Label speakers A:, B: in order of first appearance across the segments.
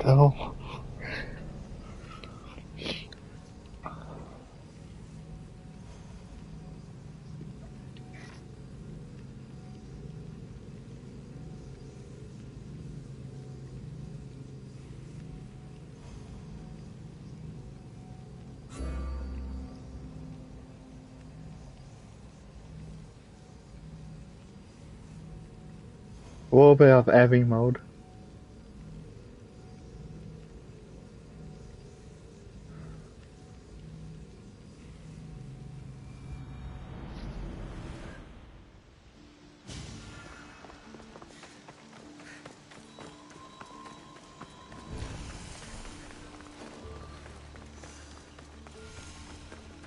A: though. A little bit of heavy mode.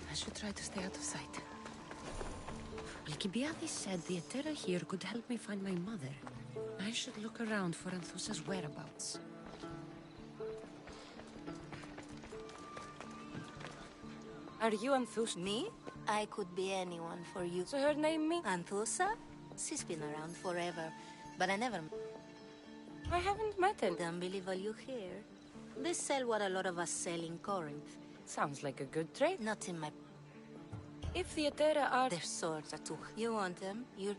B: I should try to stay out of sight. Alcibiades said the Etera here could help me find my mother. I should look around for Anthusa's whereabouts. Are you Anthusa?
C: Me? I could be anyone for you.
B: So her name me?
C: Anthusa? She's been around forever, but I never...
B: I haven't met her.
C: Don't believe all you hear. They sell what a lot of us sell in Corinth.
B: Sounds like a good trade.
C: Not in my...
B: If the Etera are...
C: Their swords are too... You want them? You're...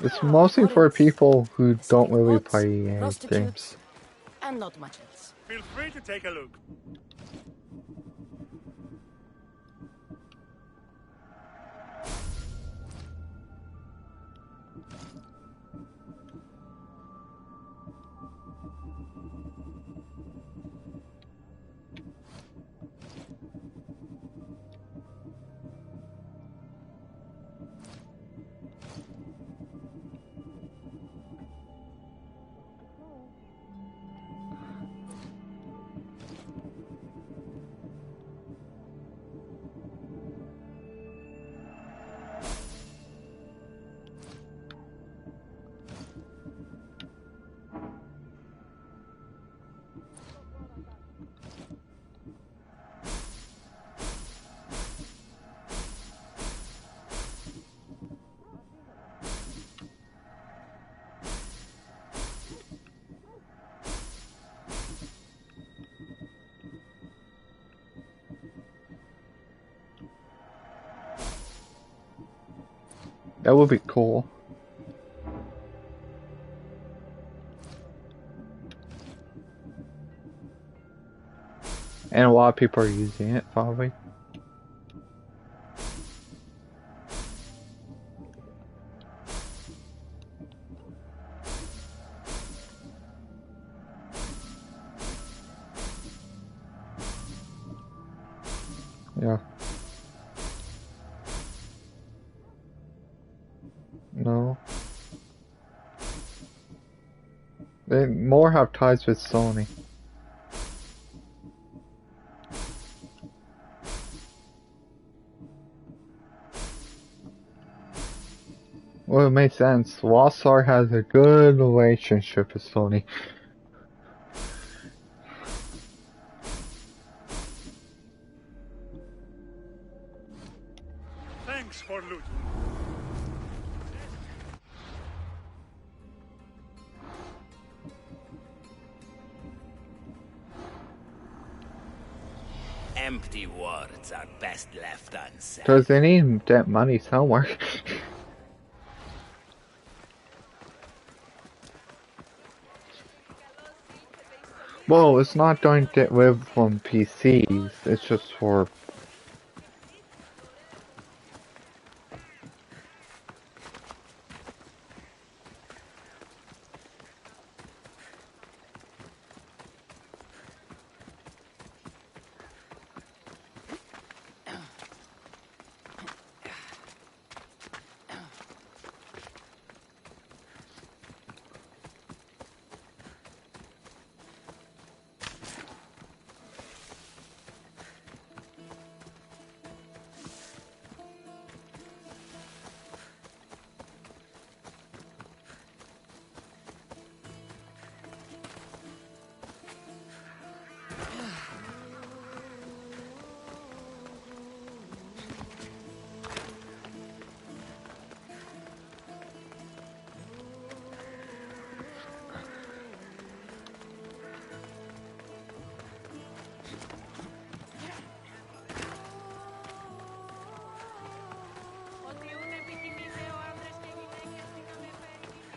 A: It's mostly for people who don't really play games.
B: And not much else.
D: Feel free to take a look.
A: That would be cool. And a lot of people are using it, probably. Yeah. No. They more have ties with Sony. Well, it makes sense. Lost Ark has a good relationship with Sony.
D: Thanks for looting.
E: Empty words are best left unsaid.
A: Because they need that money somewhere. Well, it's not going to get rid from PCs, it's just for...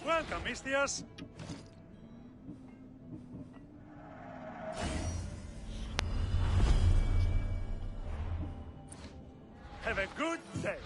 D: Welcome, Mistias. Have a good day.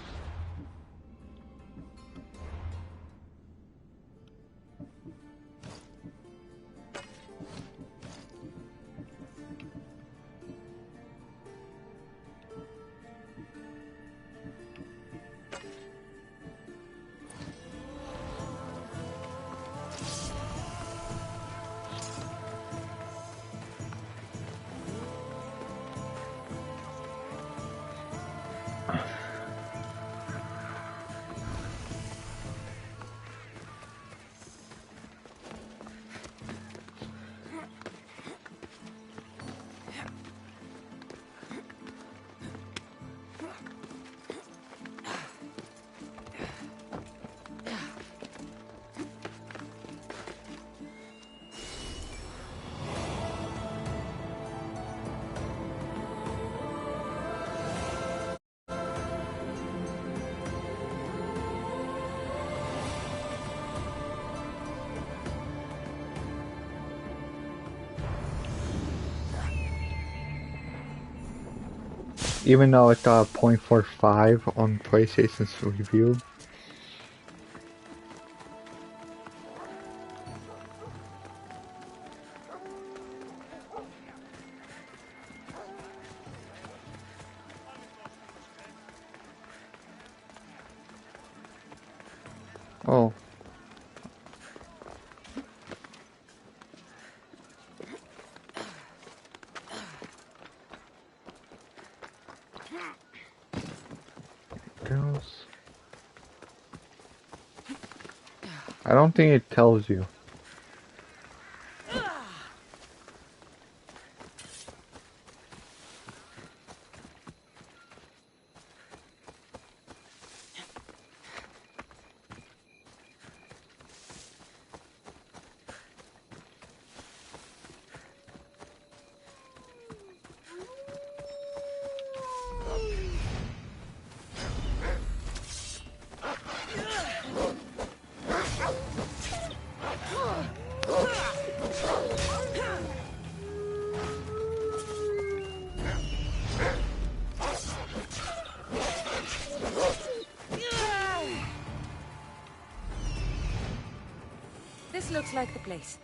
A: Even though it got 0.45 on PlayStation's review. Oh. Girls. I don't think it tells you.
B: This looks like the place.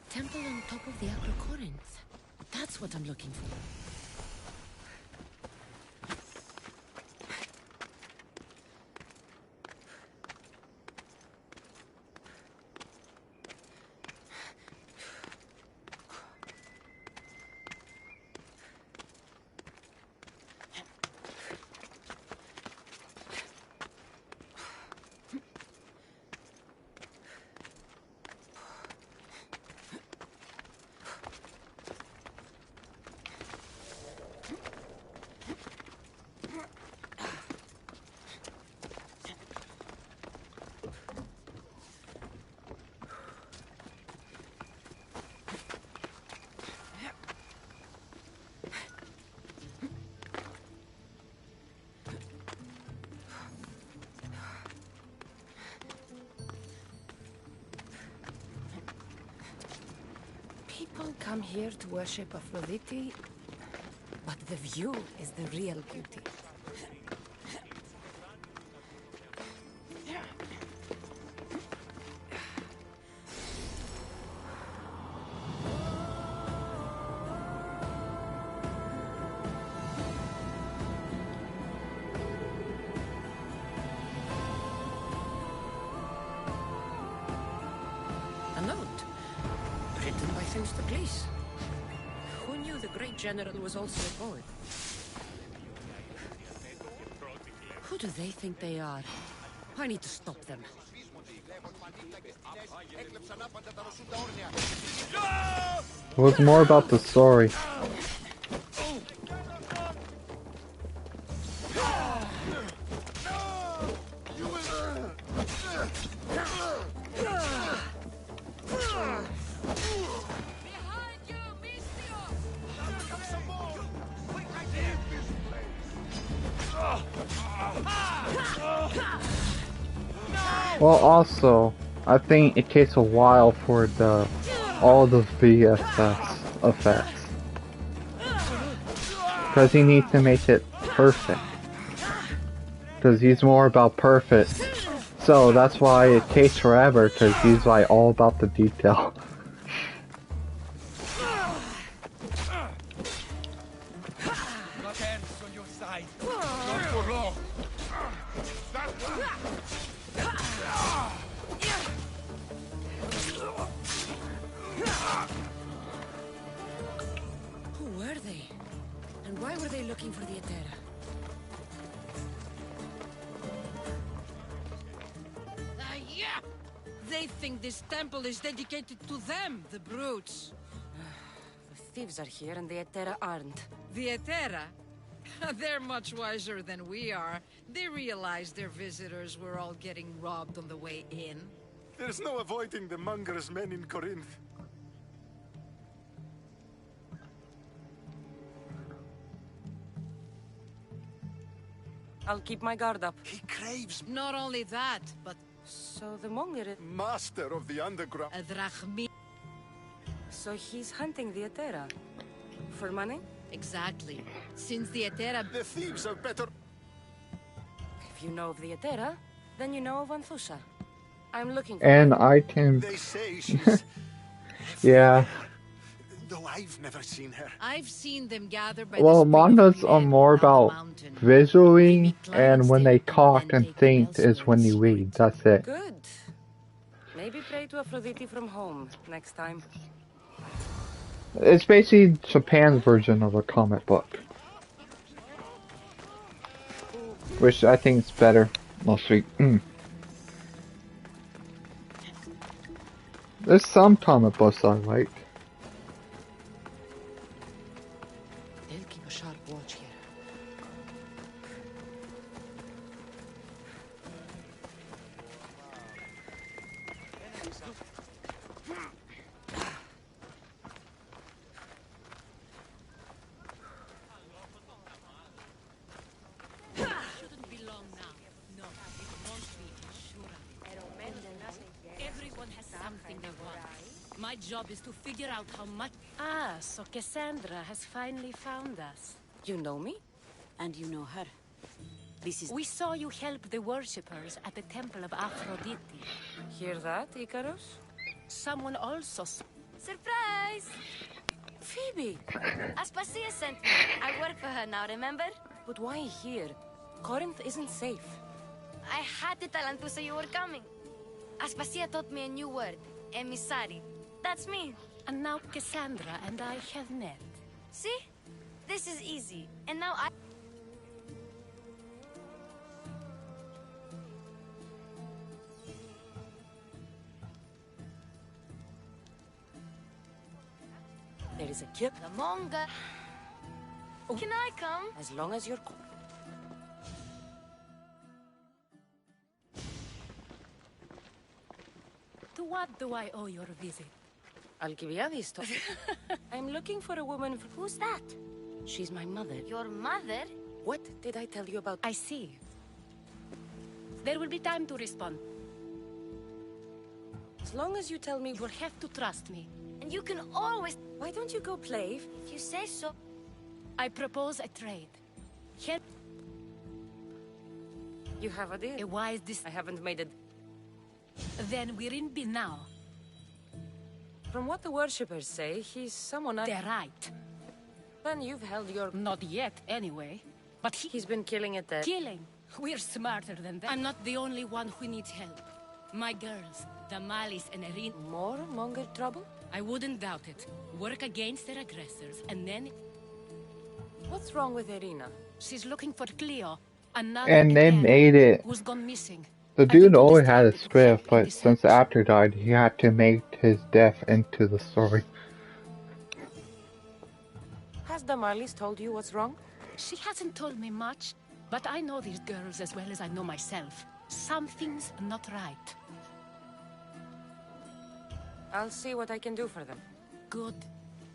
B: Temple on top of the Acrocorinth. That's what I'm looking for. People come here to worship Aphrodite, but the view is the real beauty. A note, written by Themistocles. Who knew the great general was also a poet? Who do they think they are? I need to stop them.
A: It was more about the story. Well, also, I think it takes a while for all the VFX effects, because he needs to make it perfect. Because he's more about perfect, so that's why it takes forever. Because he's like all about the detail.
B: Looking for the Etera. Yeah! They think this temple is dedicated to them, the brutes. The thieves are here and the Etera aren't. The Etera? They're much wiser than we are. They realized their visitors were all getting robbed on the way in.
D: There's no avoiding the monger's men in Corinth.
B: I'll keep my guard up.
D: He craves...
B: Not only that, but... So the monger is...
D: Master of the underground.
B: A drachmi... So he's hunting the Etera. For money? Exactly. Since the Etera...
D: The thieves are better...
B: If you know of the Etera, then you know of Anthusha. I'm looking for
A: And I can...
D: They say she's...
A: yeah.
D: Though I've never seen her.
B: I've seen them gather by
A: Well,
B: the spring of
A: mangas are
B: men
A: more
B: on the
A: about
B: mountain.
A: visually,
B: Maybe
A: and when they
B: climb
A: talk
B: and
A: and
B: take
A: think is when you
B: elsewhere.
A: read. That's it.
B: Good. Maybe pray to Aphrodite from home next time.
A: It's basically Japan's version of a comic book, which I think is better, mostly. There's some comic books I like.
B: They'll keep a sharp watch here. Shouldn't be long now. No, it won't be, surely. Everyone has something they want. My job is to figure out how much... Ah, so Cassandra has finally found us. You know me?
C: And you know her. This is...
B: We saw you help the worshippers at the temple of Aphrodite. Hear that, Icarus? Someone also...
F: Surprise!
B: Phoebe!
F: Aspasia sent me. I work for her now, remember?
B: But why here? Corinth isn't safe.
F: I had to tell Antusa you were coming. Aspasia taught me a new word. Emissary. That's me.
B: And now Cassandra and I have met.
F: See? This is easy. And now I...
B: There is a kid.
F: The monger.
B: Oh.
F: Can I come?
B: As long as you're... To what do I owe your visit? Alcibiades. I'm looking for a woman.
F: Who's that?
B: She's my mother.
F: Your mother?
B: What did I tell you about? I see. There will be time to respond. As long as you tell me, you'll have to trust me.
F: And you can always...
B: Why don't you go play?
F: If you say so.
B: I propose a trade. Help. You have a deal? A wise I haven't made it. Then we're in bed now. From what the worshippers say, he's someone They're right. Then you've held your... Not yet, anyway. But he's been killing it there. Killing? We're smarter than that. I'm not the only one who needs help. My girls, Damalis and Erin... More monger trouble? I wouldn't doubt it. Work against their aggressors, and then... What's wrong with Irina? She's looking for Cleo. Another
A: And they
B: Etera
A: made it.
B: who's gone missing.
A: The dude always had a script, but since the actor died, he had to make his death into the story.
B: Has Damalis told you what's wrong?
G: She hasn't told me much, but I know these girls as well as I know myself. Something's not right.
B: I'll see what I can do for them.
G: Good.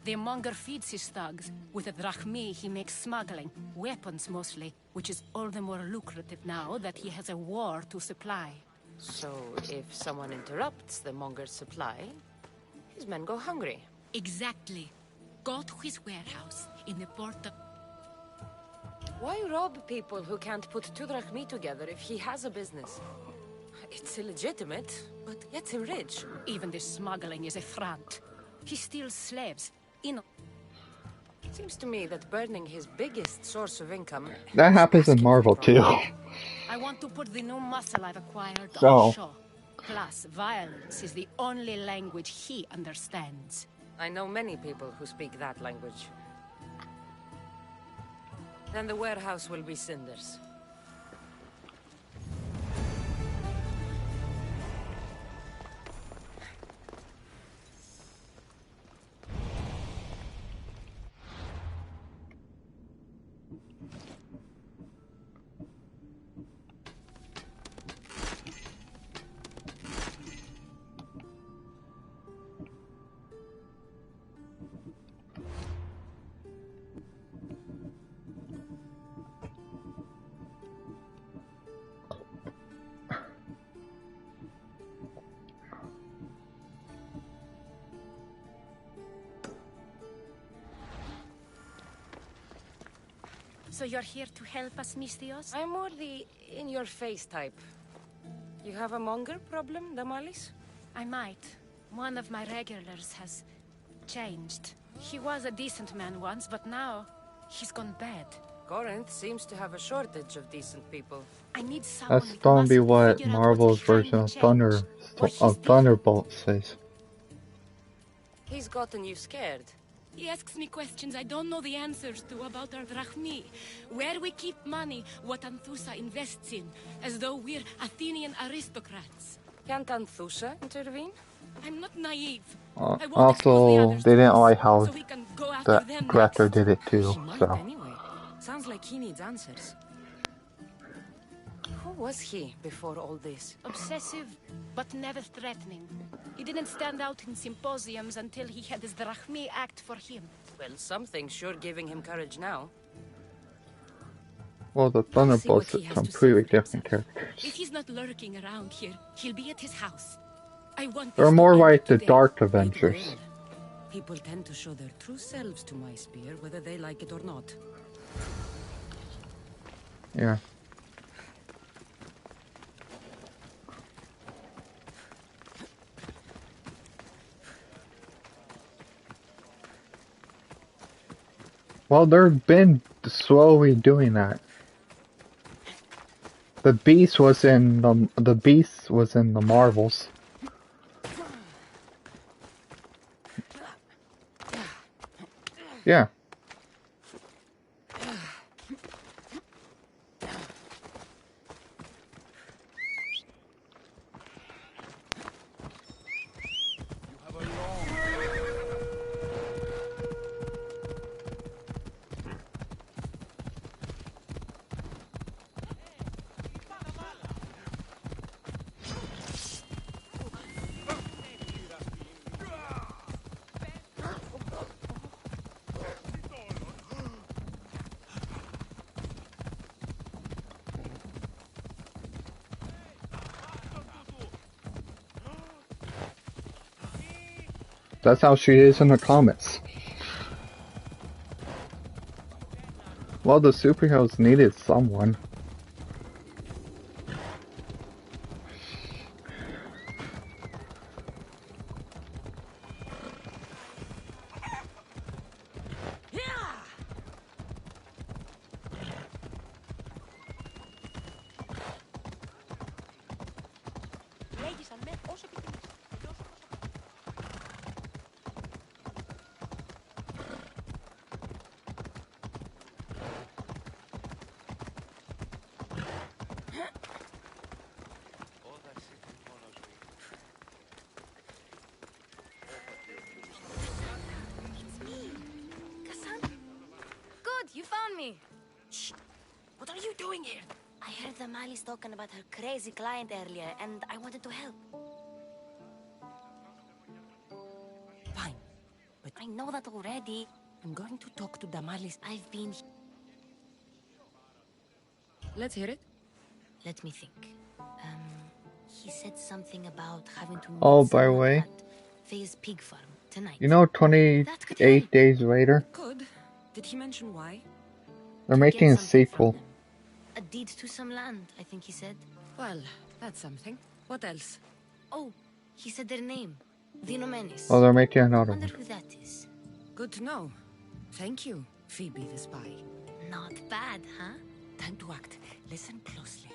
G: The monger feeds his thugs. With the drachmi, he makes smuggling. Weapons, mostly. Which is all the more lucrative now that he has a war to supply.
B: So, if someone interrupts the monger's supply, his men go hungry.
G: Exactly. Go to his warehouse in the port of...
B: Why rob people who can't put 2 drachmi together if he has a business? It's illegitimate, but gets him rich.
G: Even the smuggling is a front. He steals slaves.
B: Seems to me that burning his biggest source of income...
A: That happens in Marvel too.
G: I want to put the new muscle I've acquired
A: So.
G: on show. Plus, violence is the only language he understands.
B: I know many people who speak that language. Then the warehouse will be cinders.
G: So you're here to help us, Mystios?
B: I'm more the in-your-face type. You have a monger problem, Damalis?
G: I might. One of my regulars has changed. He was a decent man once, but now he's gone bad.
B: Corinth seems to have a shortage of decent people.
G: I need someone
A: That's
G: with
A: gonna be
G: muscle to
A: what
G: figure out
A: Marvel's
G: behind
A: version
G: the
A: of
G: change. What he's doing.
A: Thunderbolt says.
B: He's gotten you scared.
G: He asks me questions I don't know the answers to about our drachmi. Where we keep money, what Anthusa invests in. As though we're Athenian aristocrats.
B: Can't Anthusa intervene?
G: I'm not naive.
A: Also, they didn't like how
G: so we can go after
A: the
G: them
A: director
G: next.
A: did it too,
B: He might
A: so.
B: anyway. Sounds like he needs answers. Who was he before all this?
G: Obsessive, but never threatening. He didn't stand out in symposiums until he had his drachmi act for him.
B: Well, something's sure giving him courage now.
A: Well, the Thunderbolts
B: he
A: are
B: has to say
A: completely
B: for
A: different
B: himself.
A: characters.
G: If he's not lurking around here, he'll be at his house. I want
A: They're
G: this
A: more
G: to end
A: like the
G: today.
A: Dark
B: Big
A: Avengers.
B: deal. People tend to show their true selves to my spear, whether they like it or not.
A: Yeah. Well, they've been slowly doing that. The Beast was in the Marvels. Yeah. That's how she is in the comics. Well, the superheroes needed someone.
B: doing here?
F: I heard the Mali's talking about her crazy client earlier, and I wanted to help.
B: Fine. But
F: I know that already.
B: I'm going to talk to Damalis.
F: I've been...
B: Let's hear it.
F: Let me think. He said something about having to meet
A: Oh, by the
F: someone
A: way,
F: at Faye's pig farm tonight.
A: you know
F: That could help.
A: 28 days later?
B: Good. Did he mention why?
A: They're
F: To
A: making
F: get
A: a
F: something from
A: sequel.
F: them. A deed to some land, I think he said.
B: Well, that's something. What else?
F: Oh, he said their name. Vinomenis.
A: Oh, they're making another
F: Wonder
A: one.
F: who that is.
B: Good to know. Thank you, Phoebe the spy.
F: Not bad, huh?
B: Time to act. Listen closely.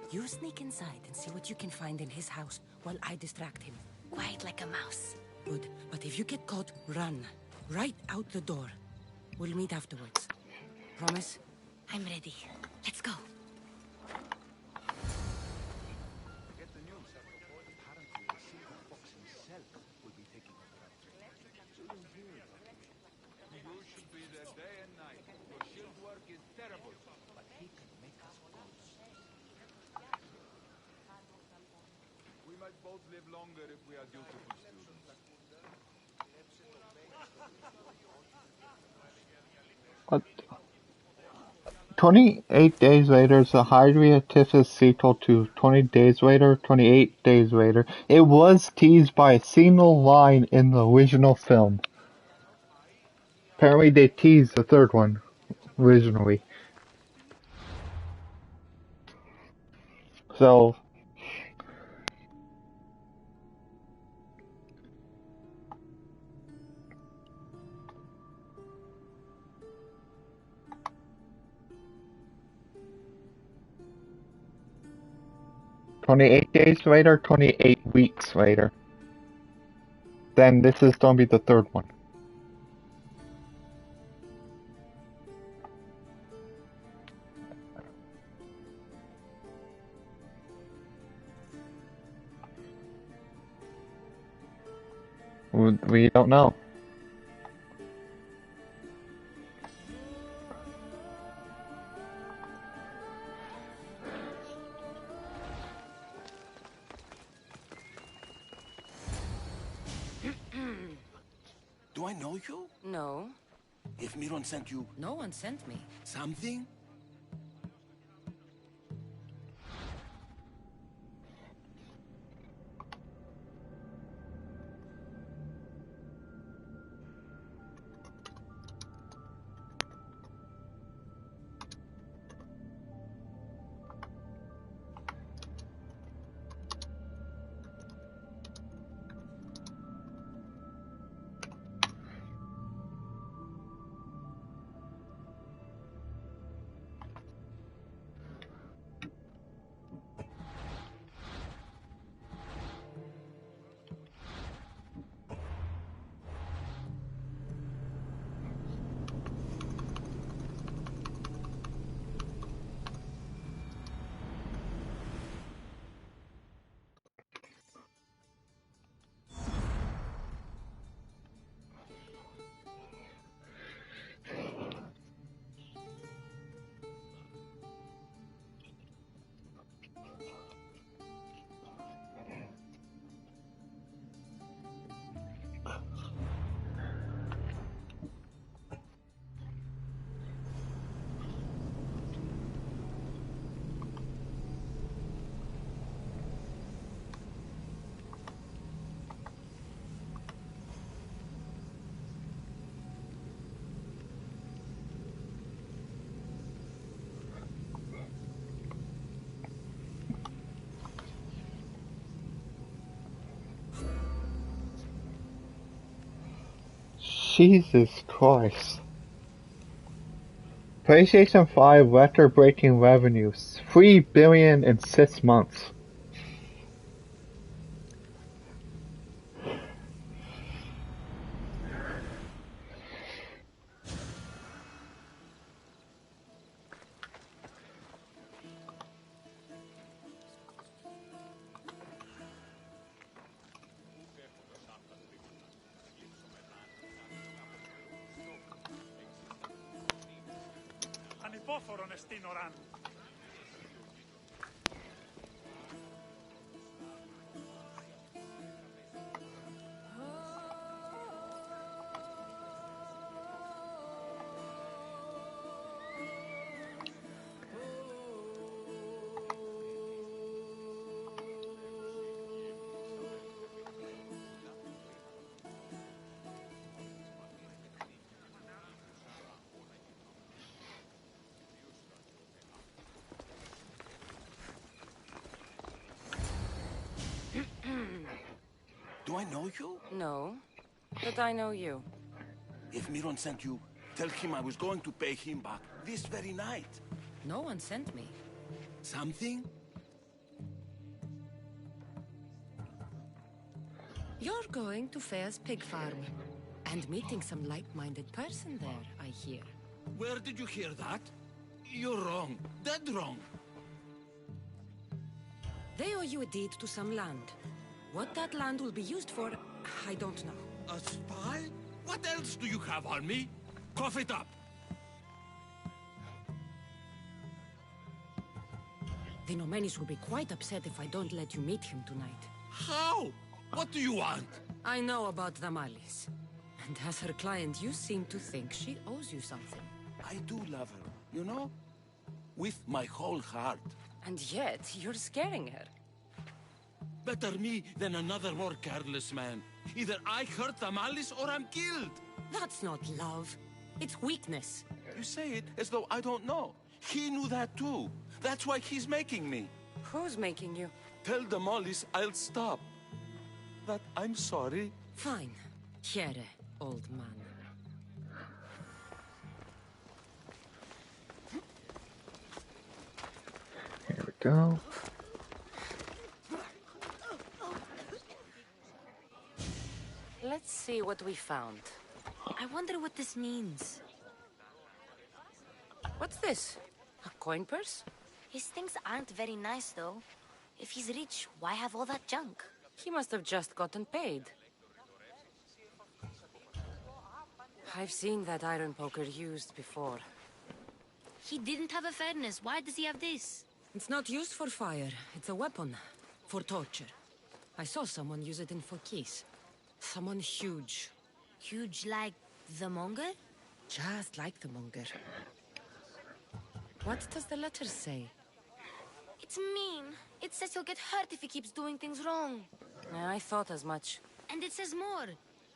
B: You sneak inside and see what you can find in his house while I distract him.
F: Quiet like a mouse.
B: Good. But if you get caught, run. Right out the door. We'll meet afterwards. Promise?
F: I'm ready. Let's go.
D: We might both live longer if we are dutiful students.
A: What? 28 days later is a highly anticipated sequel to 20 Days Later, 28 Days Later. It was teased by a single line in the original film. Apparently they teased the third one originally. So, "28 days later, 28 weeks later." Then this is gonna be the third one. We don't know.
E: Do I know you?
B: No.
E: If Miron sent you
B: No one sent me.
E: something?
A: Jesus Christ. PlayStation 5 record-breaking revenues, $3 billion in 6 months.
D: Ανυπόφορον εστίν οράν.
E: Do I know you?
B: No, but I know you.
E: If Miron sent you, tell him I was going to pay him back this very night.
B: No one sent me.
E: Something?
B: You're going to Fair's pig farm. And meeting some like-minded person there, I hear.
E: Where did you hear that? You're wrong. Dead wrong.
B: They owe you a deed to some land. What that land will be used for, I don't know.
E: A spy? What else do you have on me? Cough it up.
B: The Nomenis will be quite upset if I don't let you meet him tonight.
E: How? What do you want?
B: I know about the Malis. And as her client, you seem to think she owes you something.
E: I do love her, you know? With my whole heart.
B: And yet, you're scaring her.
E: Better me than another more careless man. Either I hurt the malice or I'm killed.
B: That's not love. It's weakness.
E: You say it as though I don't know. He knew that too. That's why he's making me.
B: Who's making you?
E: Tell the Mollies I'll stop. That I'm sorry.
B: Fine. Here, old man.
A: Here we go.
B: Let's see what we found.
F: I wonder what this means.
B: What's this? A coin purse?
F: His things aren't very nice, though. If he's rich, why have all that junk?
B: He must have just gotten paid. I've seen that iron poker used before.
F: He didn't have a furnace. Why does he have this?
B: It's not used for fire. It's a weapon. For torture. I saw someone use it in Phokis. Someone huge.
F: Huge like the monger?
B: Just like the monger. What does the letter say?
F: It's mean. It says he'll get hurt if he keeps doing things wrong.
B: I thought as much.
F: And it says more.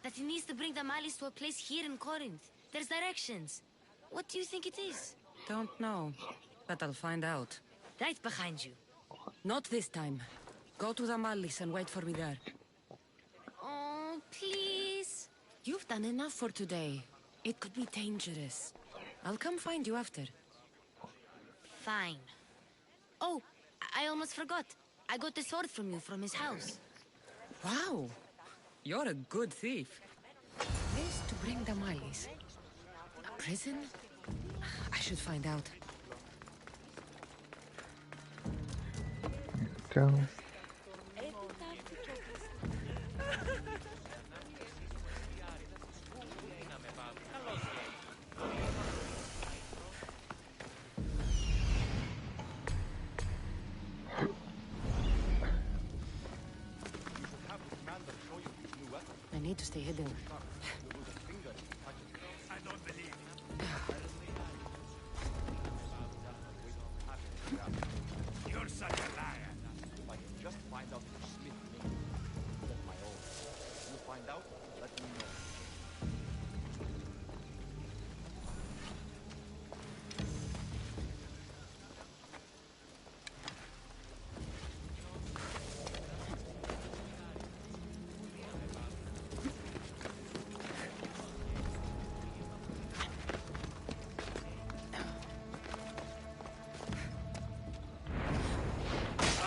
F: That he needs to bring the Malis to a place here in Corinth. There's directions. What do you think it is?
B: Don't know. But I'll find out.
F: Right behind you.
B: Not this time. Go to the Malis and wait for me there.
F: Oh, please.
B: You've done enough for today. It could be dangerous. I'll come find you after.
F: Fine. Oh, I almost forgot. I got the sword from you from his house.
B: Wow. You're a good thief. Place to bring the Malis. A prison? I should find out.
A: Go.
B: I need to stay hidden.
E: You're such a liar.
H: If I can just find out who Smith named, get my own. You find out, let me know.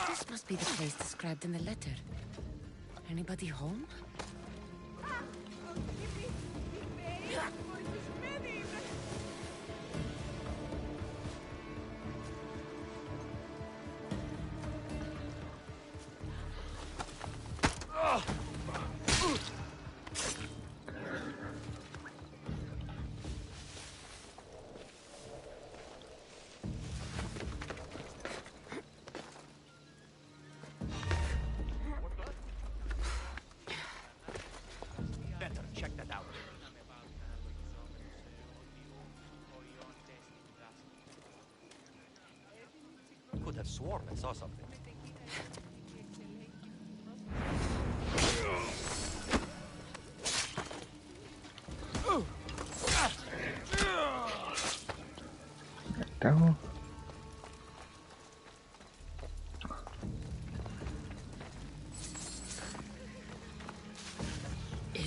B: This must be the place described in the letter. Anybody home?
H: Better check that out. Could have sworn I saw something.
A: Go.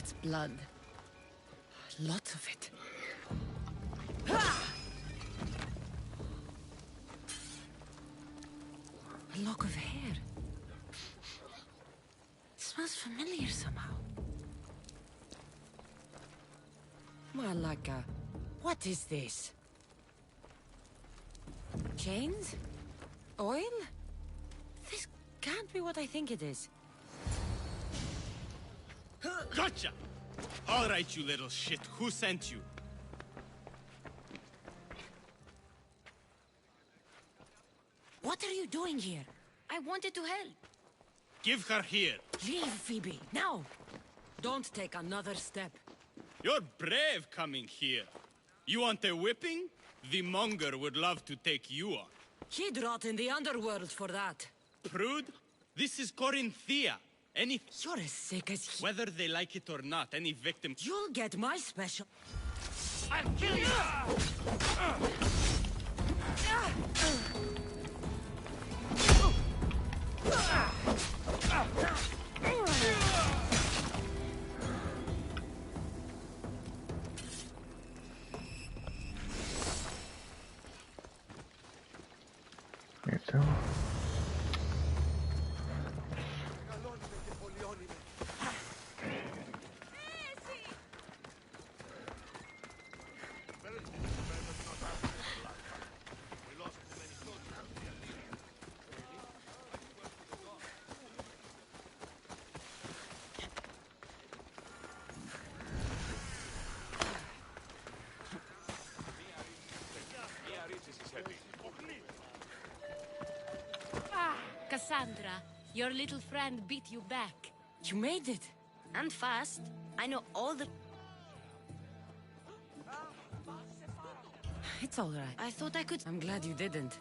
B: It's blood. Lots of it. A lock of hair. It smells familiar somehow. Malaka, what is this? Chains? Oil? This can't be what I think it is.
E: Gotcha! All right, you little shit. Who sent you?
B: What are you doing here?
F: I wanted to help.
E: Give her here.
B: Leave, Phoebe, now! Don't take another step.
E: You're brave coming here. You want a whipping? The monger would love to take you on.
B: He'd rot in the underworld for that.
E: Prude, this is Corinthia. Any...
B: You're as sick as he...
E: Whether they like it or not, any victim...
B: You'll get my special...
E: I'll kill you!
A: So.
G: Cassandra, your little friend beat you back.
B: You made it.
F: And fast. I know all the...
B: It's all right.
F: I thought I could...
B: I'm glad you didn't.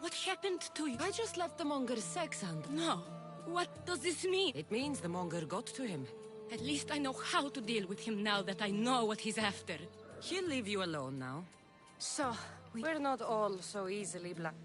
G: What happened to you?
B: I just left the monger's sex and...
G: No. What does this mean?
B: It means the monger got to him.
G: At least I know how to deal with him now that I know what he's after.
B: He'll leave you alone now. So, we're not all so easily blind.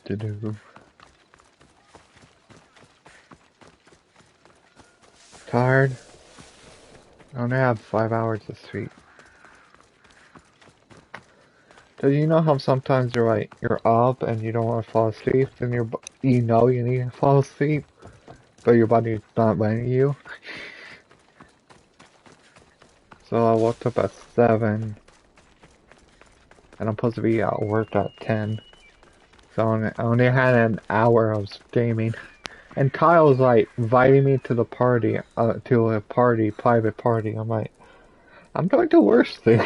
A: Do. Tired. I only have 5 hours of sleep. Do you know how sometimes you're like, you're up and you don't want to fall asleep, and you know you need to fall asleep, but your body's not letting you? So I woke up at 7, and I'm supposed to be at work at 10. So I only had an hour of gaming. And Kyle's like inviting me to the party, to a party, private party. I'm like, I'm doing the worst thing.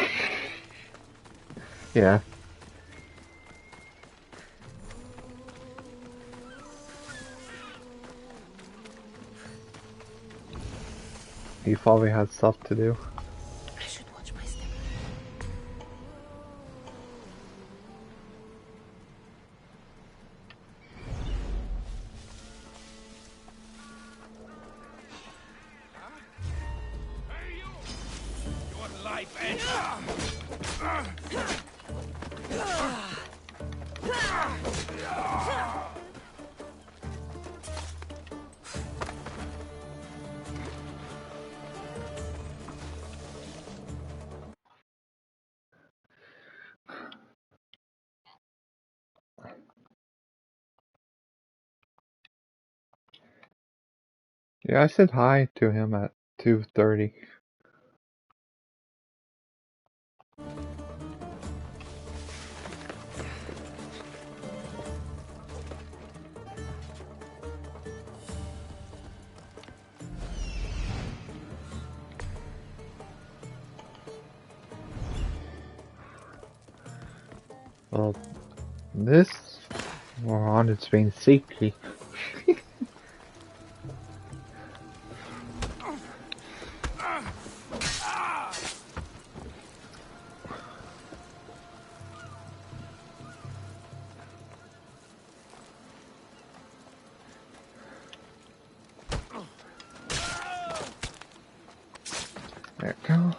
A: Yeah. He probably has stuff to do.
B: I should watch my step.
E: Your life ends.
A: Yeah, I said hi to him at 2:30. Well, this moron is being sneaky. There we go.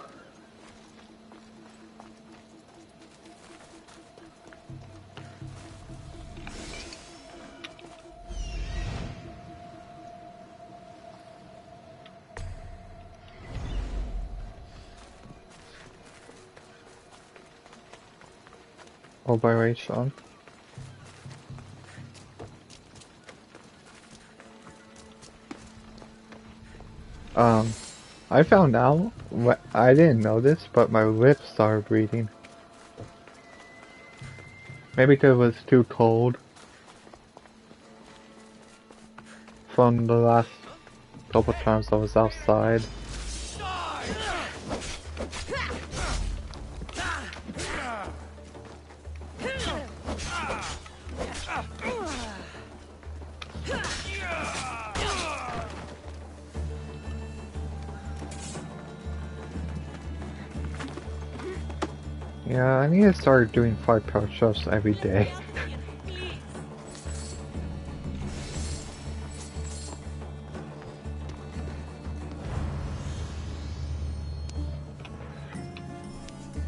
A: Oh, by the way, Sean. I found out, I didn't know this, but my lips started bleeding. Maybe because it was too cold from the last couple times I was outside. Yeah, I need to start doing 5 push-ups every day.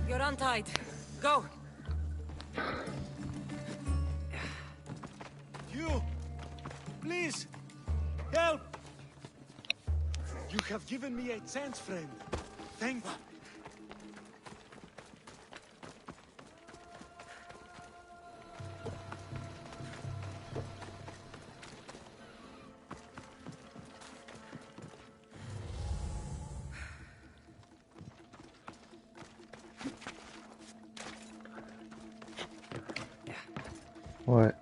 B: You're untied. Go.
D: You! Please! Help! You have given me a chance, friend. Thank you.
A: What?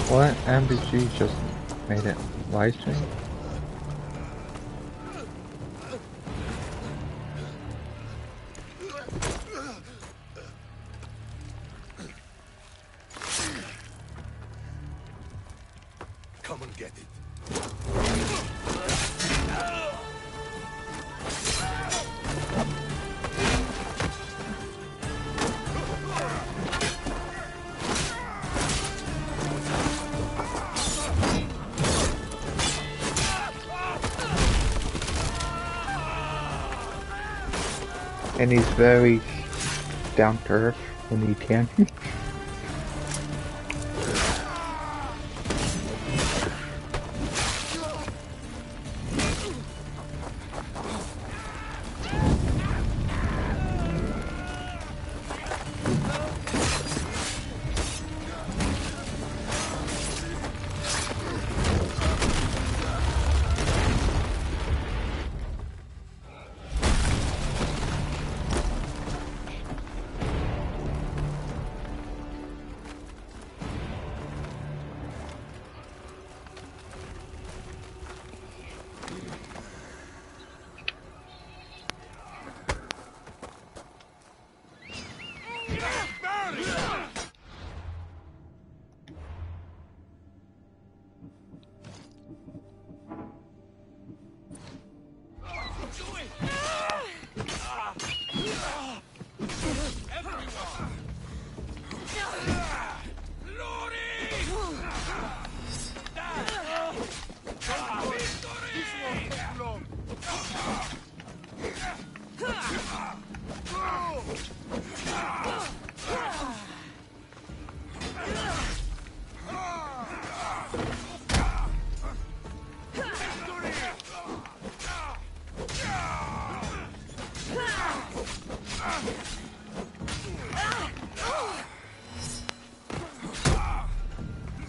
A: What MBG just made it live stream?
D: Come and get it.
A: And he's very down to earth when he can.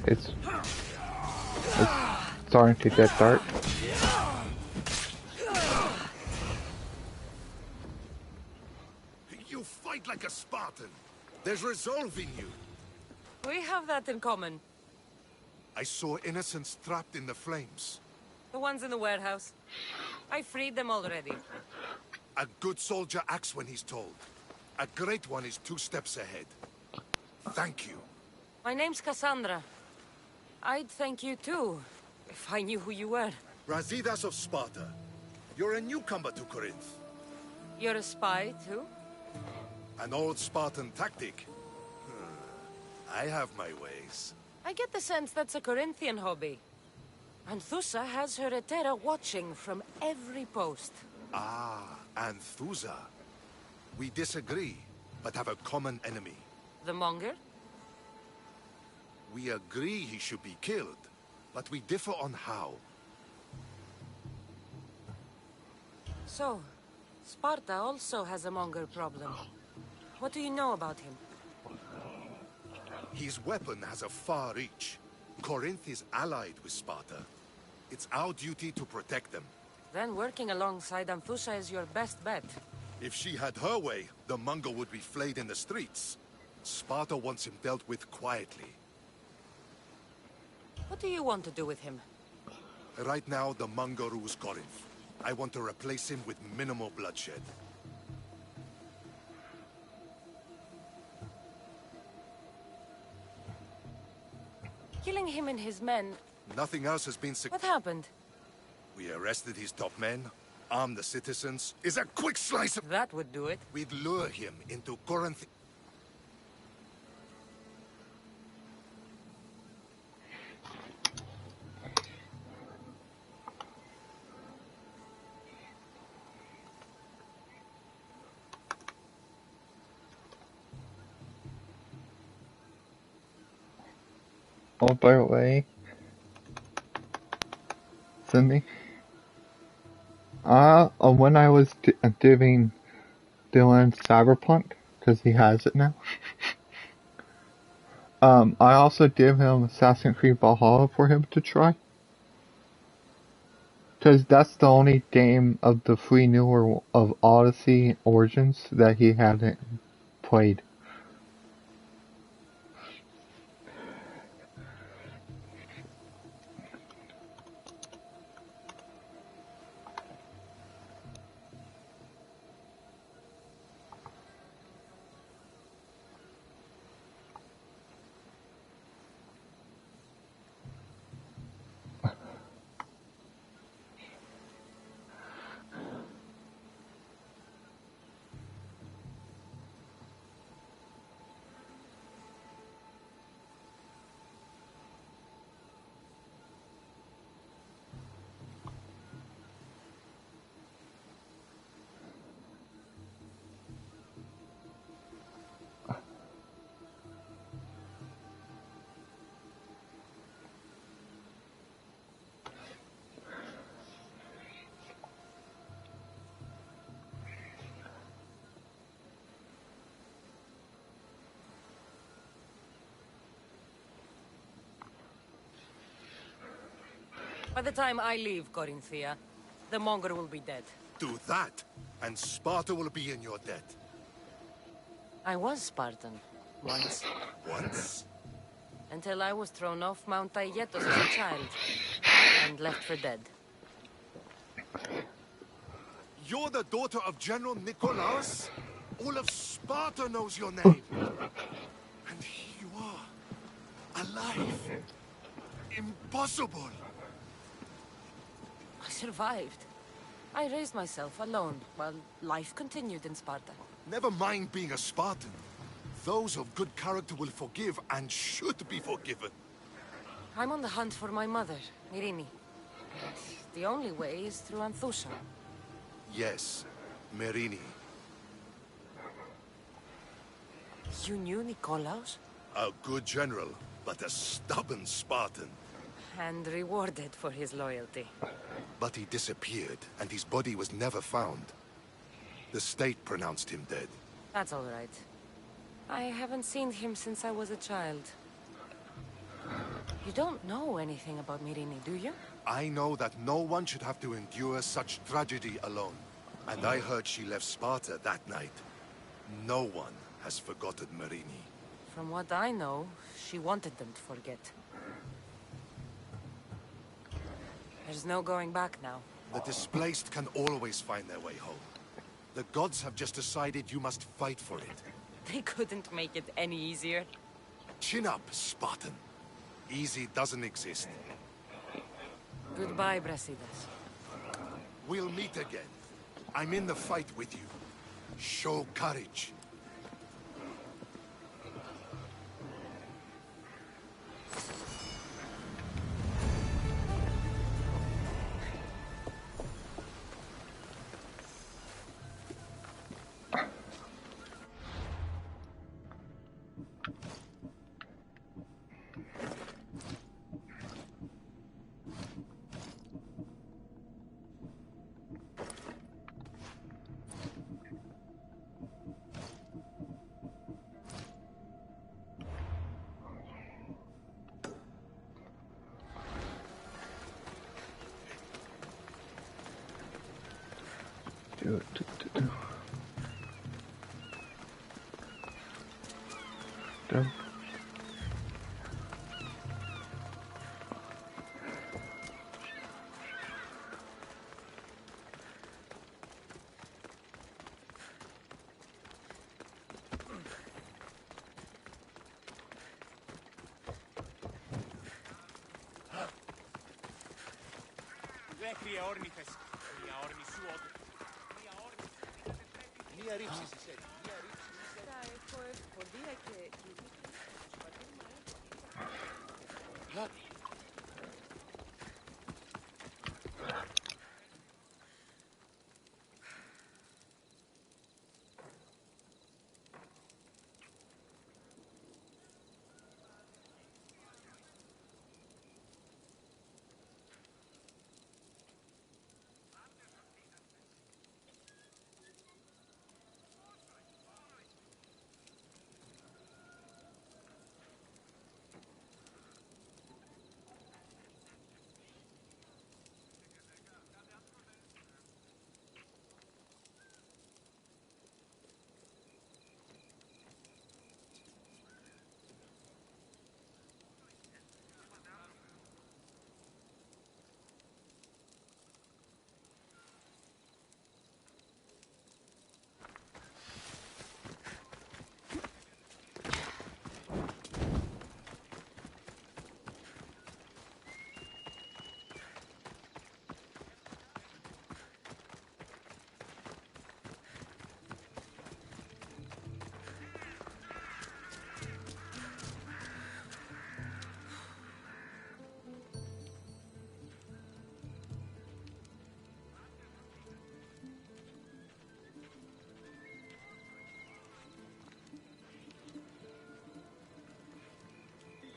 A: it's starting to get dark.
I: You fight like a Spartan. There's resolve in you.
B: We have that in common.
I: I saw innocents trapped in the flames.
B: The ones in the warehouse. I freed them already.
I: A good soldier acts when he's told. A great one is 2 steps ahead. Thank you.
B: My name's Cassandra. I'd thank you too, if I knew who you were.
I: Brasidas of Sparta. You're a newcomer to Corinth.
B: You're a spy too?
I: An old Spartan tactic. I have my ways.
B: I get the sense that's a Corinthian hobby. Anthusa has her Etera watching from every post.
I: Ah, Anthusa. We disagree, but have a common enemy.
B: The monger?
I: We agree he should be killed, but we differ on how.
B: So, Sparta also has a monger problem. What do you know about him?
I: His weapon has a far reach. Corinth is allied with Sparta. It's our duty to protect them.
B: Then working alongside Anthusa is your best bet.
I: If she had her way, the monger would be flayed in the streets. Sparta wants him dealt with quietly.
B: What do you want to do with him?
I: Right now, the monger rules Corinth. I want to replace him with minimal bloodshed.
B: Killing him and his men...
I: Nothing else has been
B: What happened?
I: We arrested his top men, armed the citizens. Is a quick slice of...
B: That would do it.
I: We'd lure him into Corinth.
A: Oh, by the way, Cindy, when I was doing Cyberpunk, because he has it now, I also gave him Assassin's Creed Valhalla for him to try. Because that's the only game of the 3 newer of Odyssey Origins that he hadn't played.
B: By the time I leave Corinthia, the monger will be dead.
I: Do that, and Sparta will be in your debt.
B: I was Spartan, once.
I: Once?
B: Until I was thrown off Mount Aietos as a child, and left for dead.
I: You're the daughter of General Nikolaos? All of Sparta knows your name. And here you are, alive. Impossible.
B: I survived. I raised myself alone, while life continued in Sparta.
I: Never mind being a Spartan. Those of good character will forgive and should be forgiven.
B: I'm on the hunt for my mother, Myrini. The only way is through Anthusa.
I: Yes, Merini.
B: You knew Nikolaos?
I: A good general, but a stubborn Spartan.
B: And rewarded for his loyalty.
I: But he disappeared, and his body was never found. The state pronounced him dead.
B: That's all right. I haven't seen him since I was a child. You don't know anything about Myrine, do you?
I: I know that no one should have to endure such tragedy alone. And I heard she left Sparta that night. No one has forgotten Myrine.
B: From what I know, she wanted them to forget. There's no going back now.
I: The displaced can always find their way home. The gods have just decided you must fight for it.
B: They couldn't make it any easier.
I: Chin up, Spartan. Easy doesn't exist.
B: Goodbye, Brasidas.
I: We'll meet again. I'm in the fight with you. Show courage.
A: Done.
D: Δέχρυε όρνηθες. Μία όρνη σου όντου. Μία όρνη. Μία ρήψη σε σένει. Μία ρήψη σε σένει.
B: Έχω ευκολία και...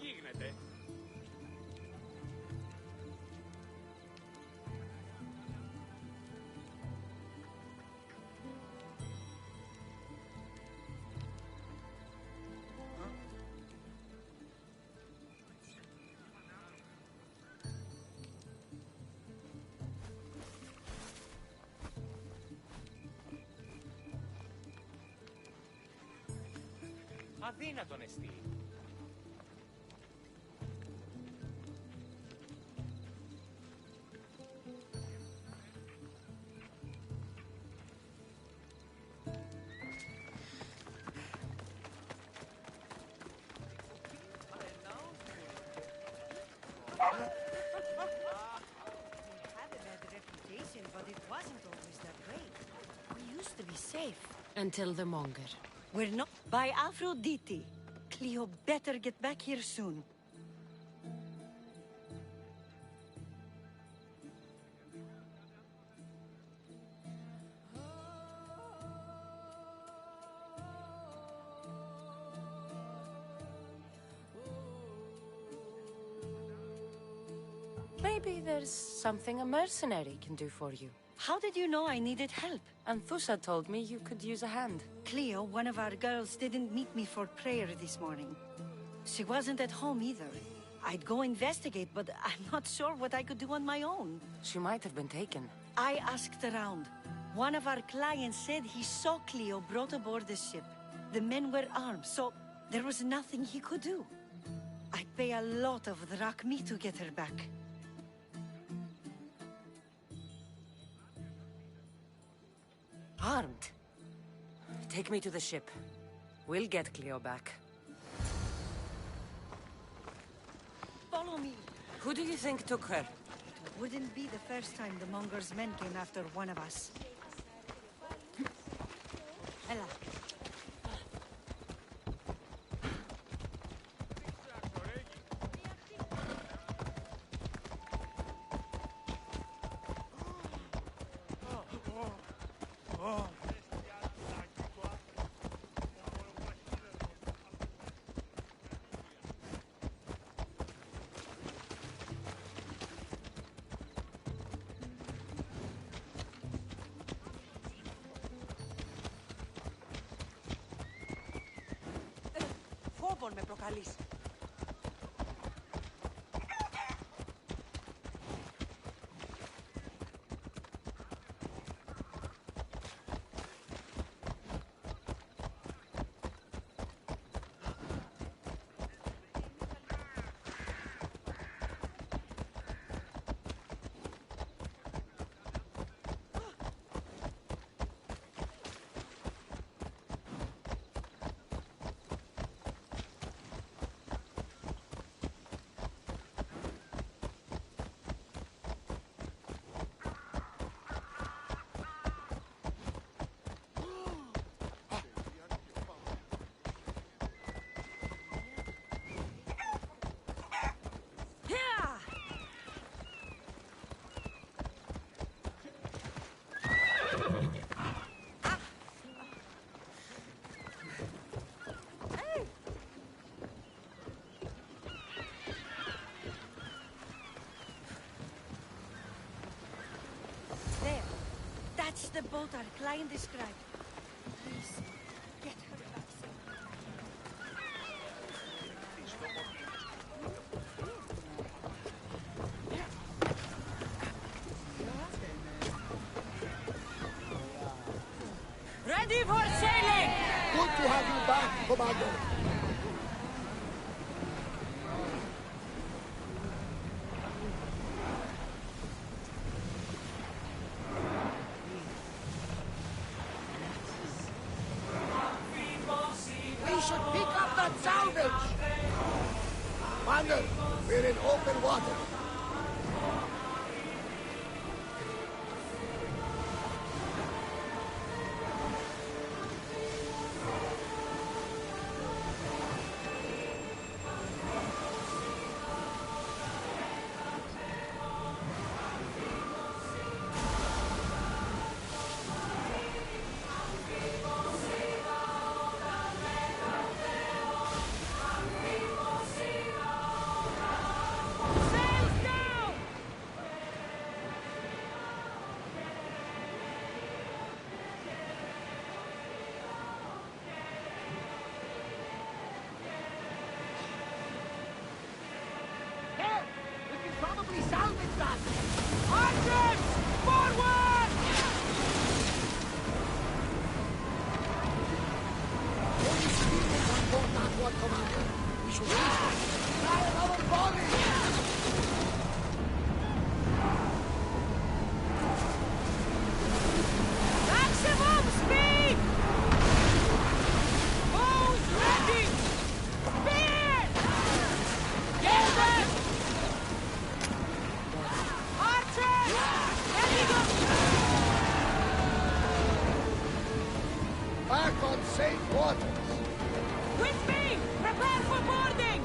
D: γίνεται. Αδύνατον εστί.
J: But it wasn't always that way. We used to be safe.
B: Until the monger.
J: We're not... By Aphrodite. Cleo better get back here soon.
B: Maybe there's something a mercenary can do for you.
J: How did you know I needed help?
B: Anthusa told me you could use a hand.
J: Cleo, one of our girls, didn't meet me for prayer this morning. She wasn't at home either. I'd go investigate, but I'm not sure what I could do on my own.
B: She might have been taken.
J: I asked around. One of our clients said he saw Cleo brought aboard the ship. The men were armed, so there was nothing he could do. I'd pay a lot of drachmi to get her back.
B: Armed? Take me to the ship. We'll get Cleo back.
J: Follow me.
B: Who do you think took her?
J: It wouldn't be the first time the monger's men came after one of us. Ella. Φόβον με προκαλείς. That's the boat our client described. Please, get her back safe.
B: Ready for sailing!
K: Good to have you back, Commander. We should pick up that salvage! Commander, we're in open water. Probably salvage that! Archers! Forward! Only speed on board that one, Commander. We should reach it. Try another volley!
B: Maximum speed! Bows ready! Speed! Get them!
K: Back on safe waters!
B: With me! Prepare for boarding!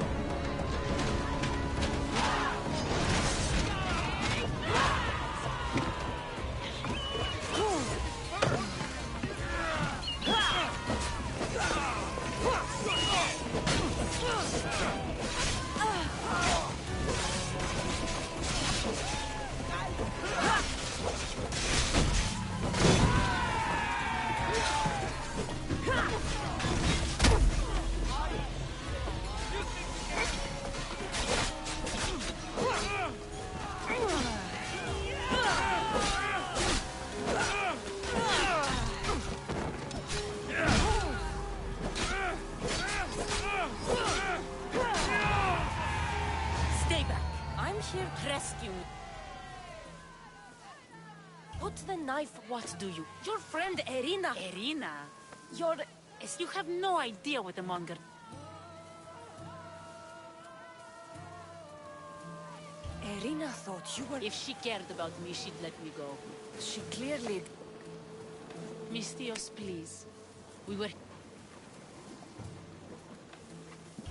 G: What do you? Your friend Irina. Irina? You have no idea what a monger.
B: Irina thought you were...
G: If she cared about me, she'd let me go.
B: She clearly...
G: Misthios, please. We were...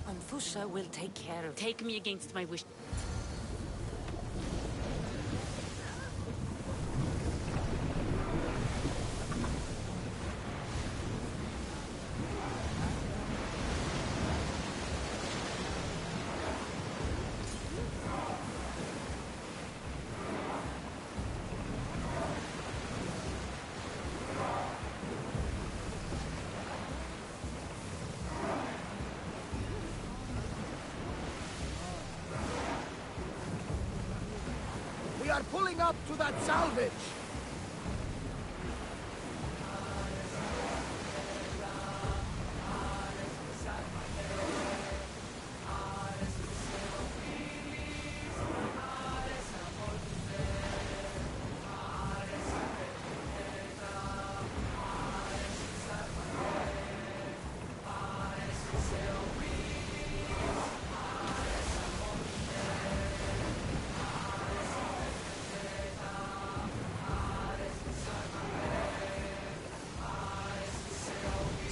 B: Anthusha will take care of...
G: Take me against my wish.
K: We are pulling up to that salvage.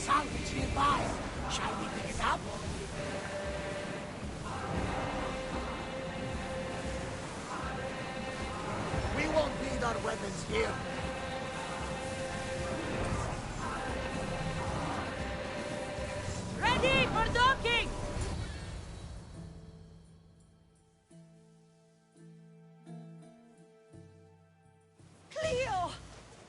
K: Salvage nearby. Shall we pick it up? We won't need our weapons here.
B: Ready for docking!
J: Cleo!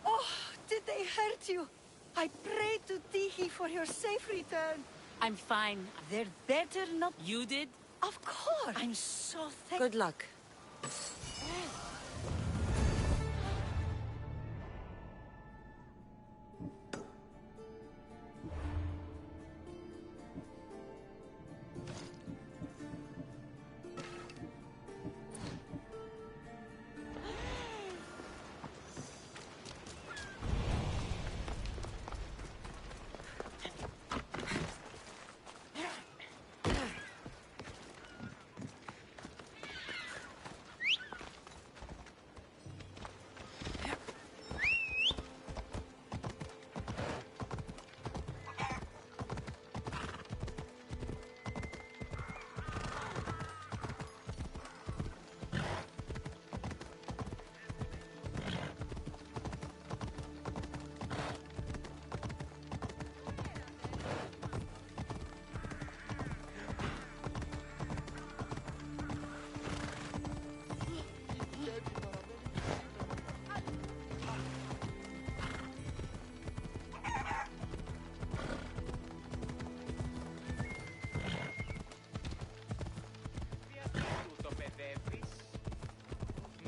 J: Oh, did they hurt you? I prayed to Tihi for your safe return.
G: I'm fine.
J: They're better not...
G: You did?
J: Of course! I'm so thankful.
B: Good luck.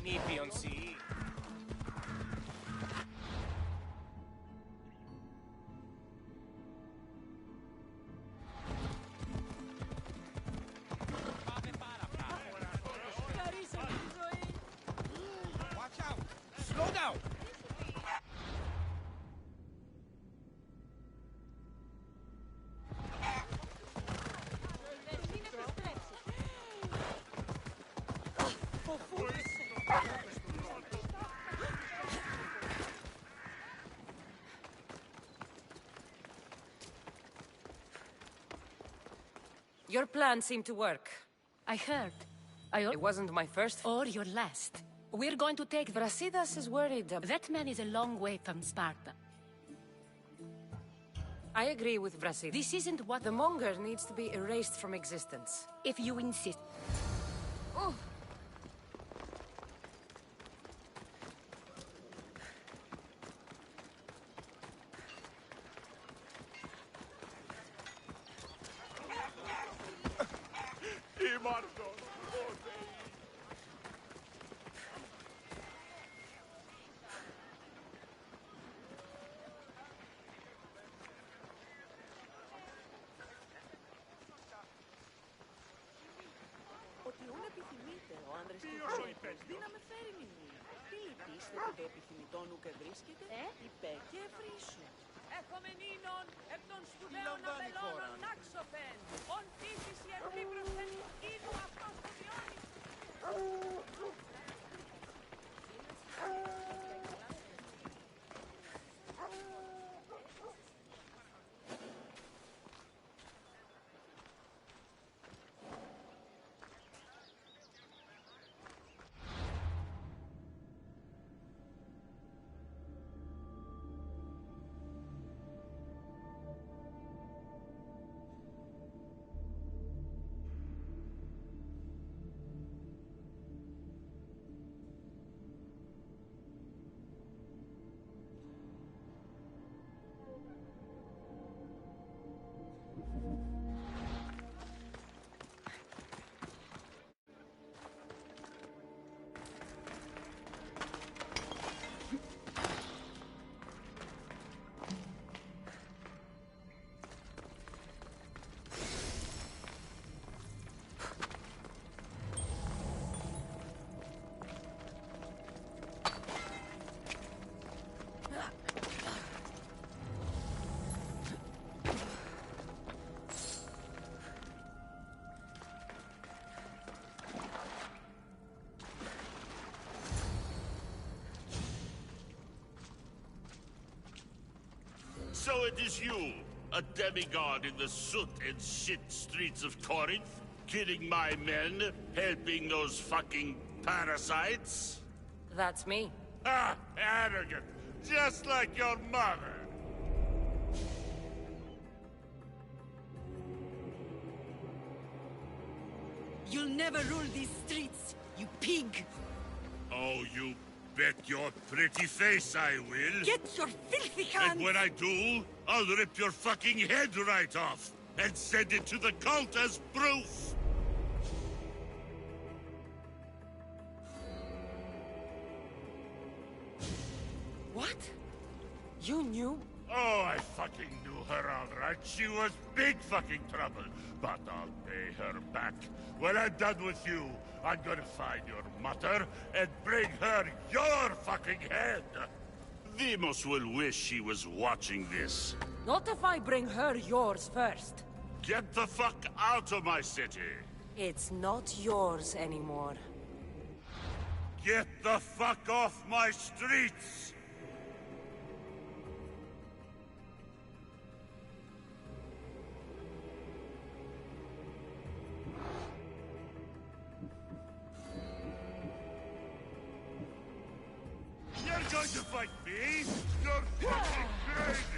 H: Νήπιον σοι. Watch out! Slow down!
B: Your plan seemed to work.
G: I heard.
B: It wasn't my first...
G: Or your last. We're going to take...
B: Brasidas is worried.
G: That man is a long way from Sparta.
B: I agree with Brasidas.
G: This isn't what...
B: The monger needs to be erased from existence.
G: If you insist.
B: Oh.
J: Ότι ούν επιθυμείτε ο άνδρες και ο φίλοι να με φέρει μηνύ. Φίλοι της
L: που το επιθυμητό νου και βρίσκεται, είπε και βρίσου.
B: Έχουμε νήνων εκ των σπουδαίων απελώνων τάξοφεν. Ον τύχης η επίπροσθεν είδου αυτός που βιώνει.
E: So it is you, a demigod in the soot and shit streets of Corinth, killing my men, helping those fucking parasites?
B: That's me.
E: Ah, arrogant, just like your mother.
J: You'll never rule these streets, you pig!
E: Oh, you bet your pretty face I will.
J: Get your filthy hands!
E: And when I do, I'll rip your fucking head right off and send it to the cult as proof.
B: What? You knew?
E: Oh, I fucking knew her all right. She was big fucking trouble. But I'll pay her back. When I'm done with you, I'm gonna find your mother and bring her your fucking head. Demos will wish she was watching this.
B: Not if I bring her yours first.
E: Get the fuck out of my city.
B: It's not yours anymore.
E: Get the fuck off my streets! You're going to fight me? You're fucking crazy!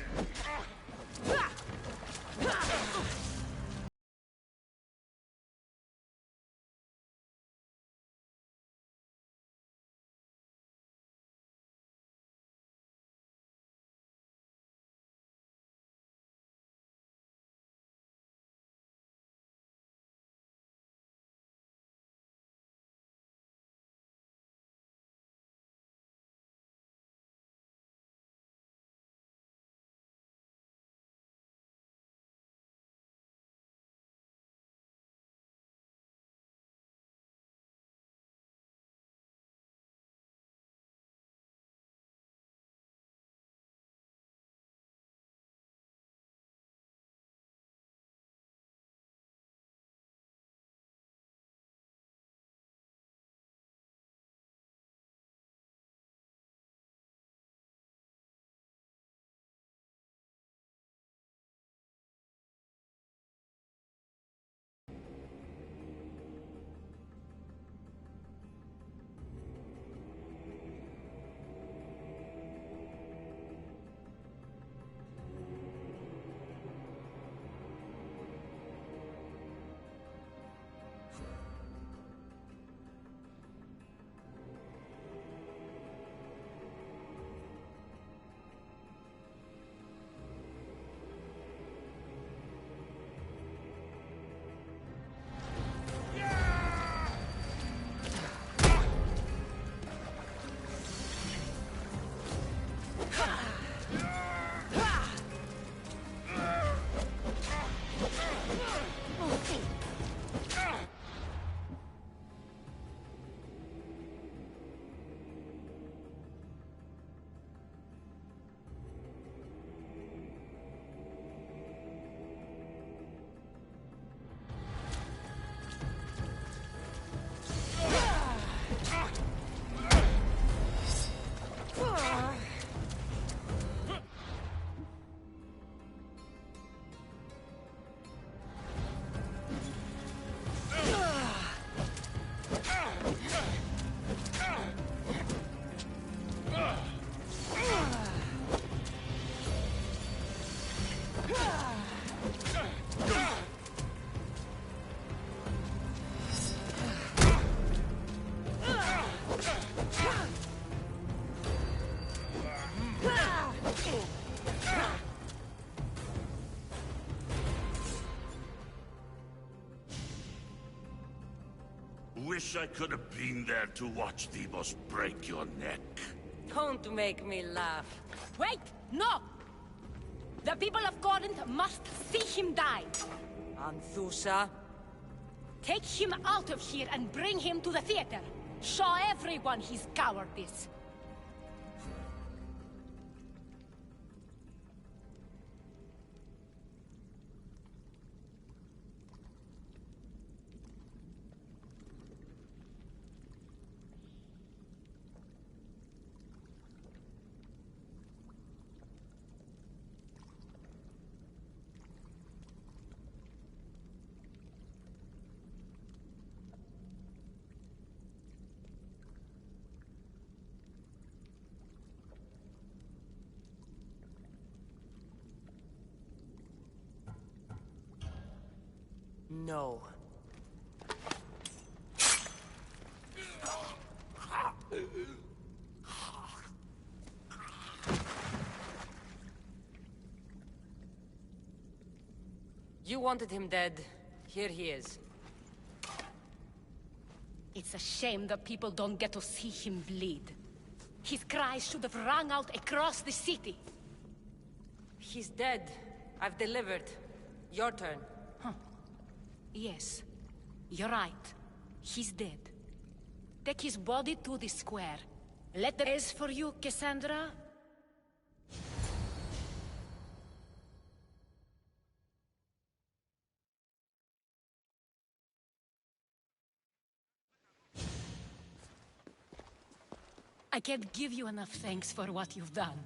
E: wish I could have been there to watch Demos break your neck.
B: Don't make me laugh.
G: Wait! No! The people of Corinth must see him die.
B: Anthusa.
G: Take him out of here and bring him to the theater. Show everyone his cowardice.
B: No. You wanted him dead. Here he is.
G: It's a shame that people don't get to see him bleed. His cries should have rung out across the city.
B: He's dead. I've delivered. Your turn.
G: Yes, you're right. He's dead. Take his body to the square. Let the rest for you, Cassandra. I can't give you enough thanks for what you've done.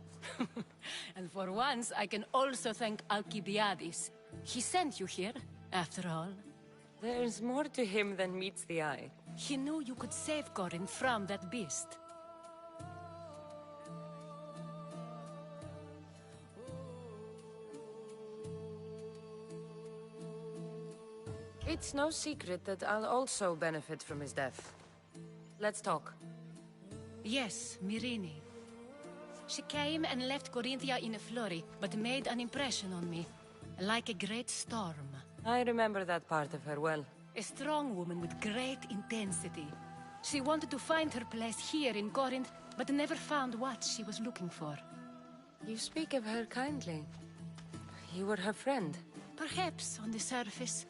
G: And for once, I can also thank Alcibiades. He sent you here, after all.
B: There's more to him than meets the eye.
G: He knew you could save Corinth from that beast.
B: It's no secret that I'll also benefit from his death. Let's talk.
G: Yes, Myrine. She came and left Corinthia in a flurry, but made an impression on me. Like a great storm.
B: I remember that part of her well.
G: A strong woman with great intensity. She wanted to find her place here in Corinth, but never found what she was looking for.
B: You speak of her kindly. You were her friend.
G: Perhaps on the surface,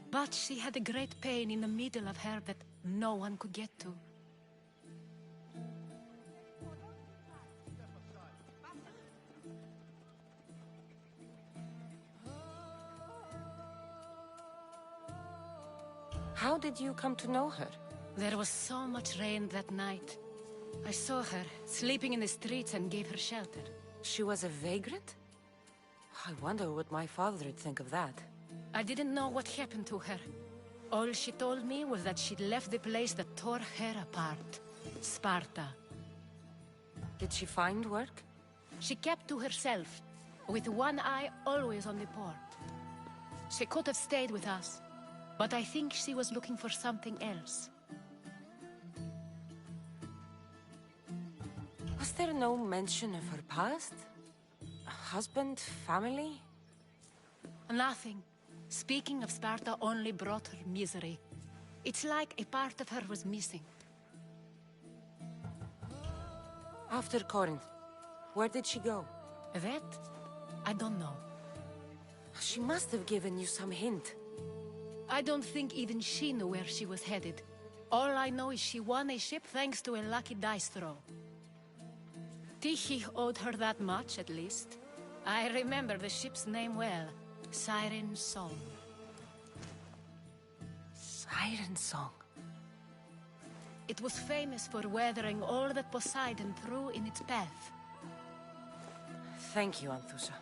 G: but she had a great pain in the middle of her that no one could get to.
B: How did you come to know her?
G: There was so much rain that night. I saw her, sleeping in the streets, and gave her shelter.
B: She was a vagrant? I wonder what my father would think of that.
G: I didn't know what happened to her. All she told me was that she'd left the place that tore her apart. Sparta.
B: Did she find work?
G: She kept to herself, with one eye always on the port. She could have stayed with us, but I think she was looking for something else.
B: Was there no mention of her past? A husband, family?
G: Nothing. Speaking of Sparta only brought her misery. It's like a part of her was missing.
B: After Corinth, where did she go?
G: That? I don't know.
B: She must have given you some hint.
G: I don't think even she knew where she was headed. All I know is she won a ship thanks to a lucky dice throw. Tyche owed her that much, at least. I remember the ship's name well. Siren Song.
B: Siren Song?
G: It was famous for weathering all that Poseidon threw in its path.
B: Thank you, Anthusa.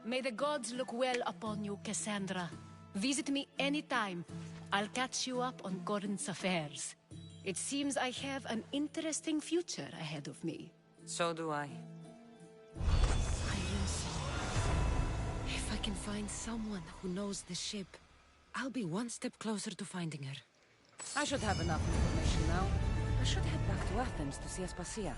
G: May the gods look well upon you, Cassandra. Visit me anytime. I'll catch you up on Corinth's affairs. It seems I have an interesting future ahead of me.
B: So do I.
M: Siren Song. If I can find someone who knows the ship, I'll be one step closer to finding her.
B: I should have enough information now. I should head back to Athens to see Aspasia.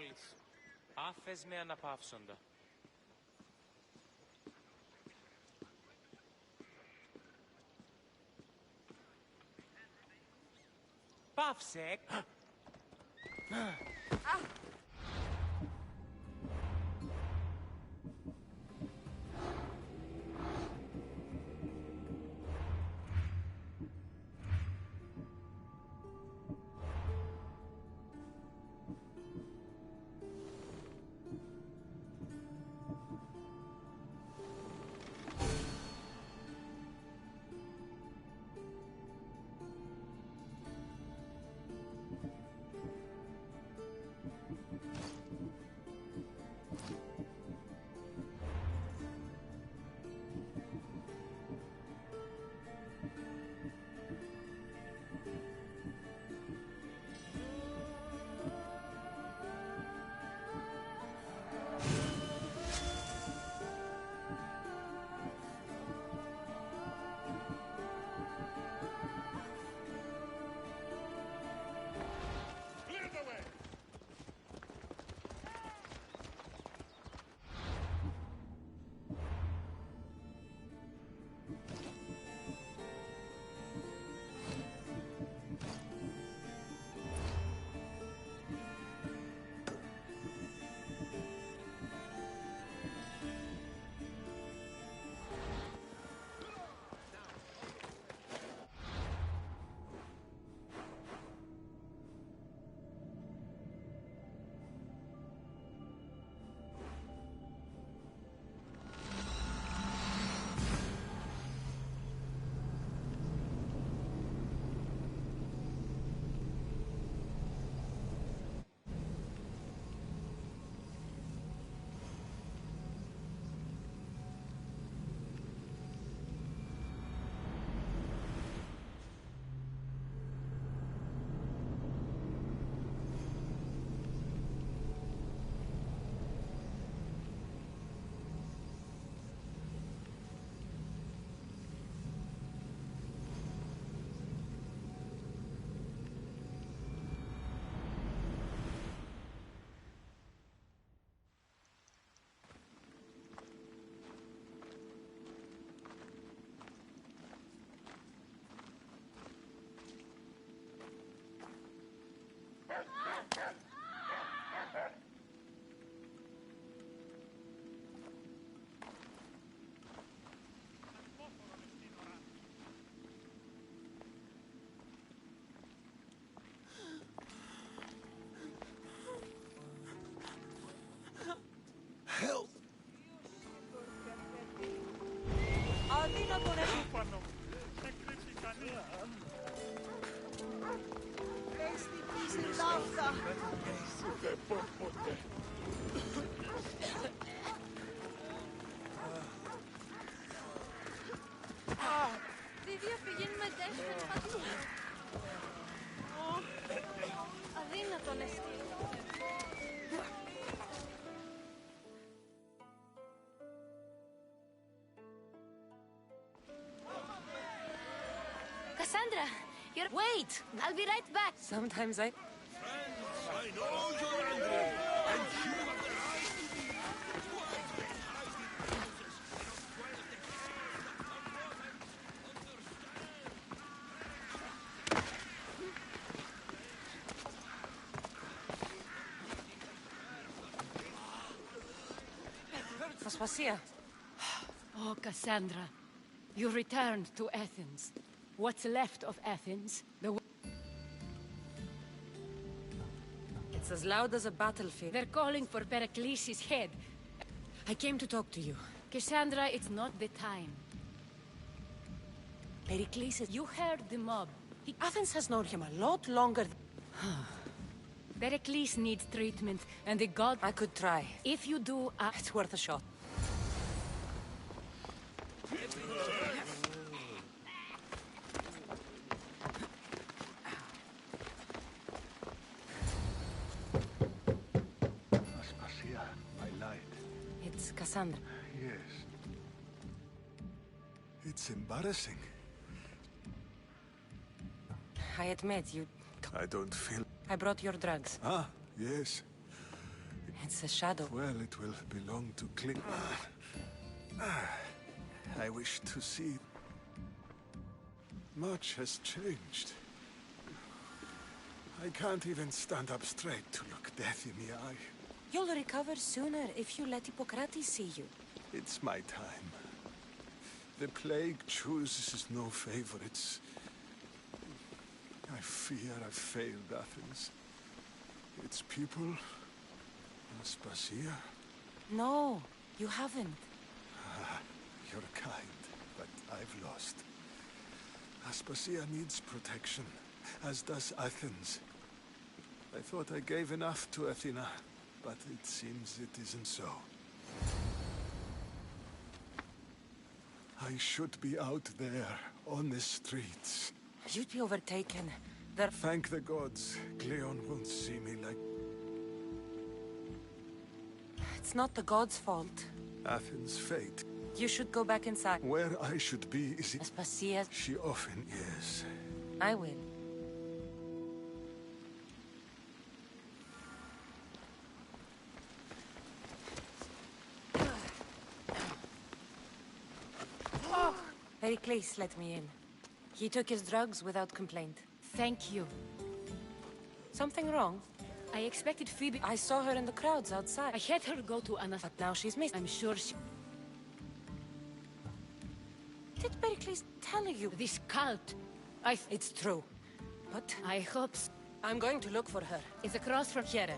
N: μόλις. Άφες με αναπαύσοντα. Πάυσε!
I: Help!
L: Αδύνατο ρε! Πες τι πεις ναύτα!
I: Δεν πω ποτέ.
F: Τι διαφυγήν με τέσσερις πατήσεις. Αδύνατον εστί. Cassandra, you're... Wait! I'll be right back.
B: Sometimes I...
I: I know you're angry, and you have the right to be.
B: Aspasia.
G: Oh, Cassandra. You returned to Athens. What's left of Athens?
B: It's as loud as a battlefield.
G: They're calling for Pericles' head.
B: I came to talk to you.
G: Cassandra, it's not the time.
B: Pericles is...
G: You heard the mob.
B: Athens has known him a lot longer.
G: Pericles needs treatment, and the god...
B: I could try.
G: If you do,
B: It's worth a shot.
I: Aspasia, I lied.
B: It's Cassandra.
I: Yes. It's embarrassing.
B: I admit, you...
I: I don't feel...
B: I brought your drugs.
I: Ah, yes.
B: It's a shadow.
I: Well, it will belong to Clint. I wish to see. Much has changed. I can't even stand up straight to look death in the eye.
B: You'll recover sooner if you let Hippocrates see you.
I: It's my time. The plague chooses no favorites. I fear I've failed Athens. Its people, Aspasia.
B: No, you haven't.
I: You're kind, but I've lost. Aspasia needs protection, as does Athens. I thought I gave enough to Athena, but it seems it isn't so. I should be out there, on the streets.
B: You'd be overtaken.
I: Thank the gods, Cleon won't see me like...
B: It's not the gods' fault.
I: Athens' fate.
B: You should go back inside.
I: Where I should be is...
B: Aspasia.
I: She often is.
B: I will. Pericles let me in. He took his drugs without complaint.
G: Thank you.
B: Something wrong?
G: I expected Phoebe.
B: I saw her in the crowds outside.
G: I had her go to Anas.
B: But now she's missed.
G: I'm sure she...
B: Did Pericles tell you?
G: This cult.
B: It's true. But...
G: I hope so.
B: I'm going to look for her.
G: It's across from
B: here.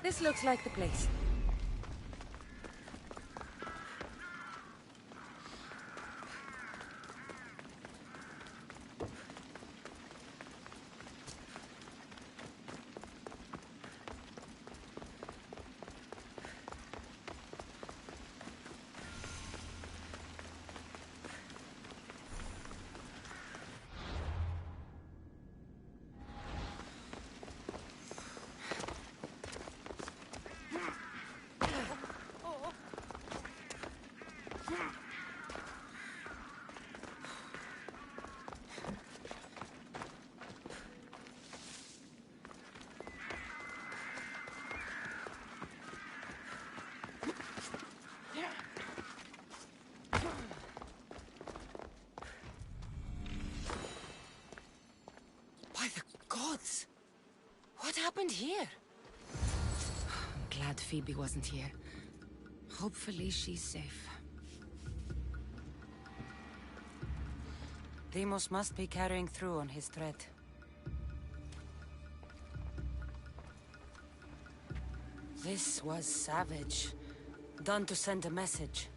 B: This looks like the place. By the gods! What happened here?
M: I'm glad Phoebe wasn't here. Hopefully she's safe.
B: Deimos must be carrying through on his threat. This was savage. Done to send a message.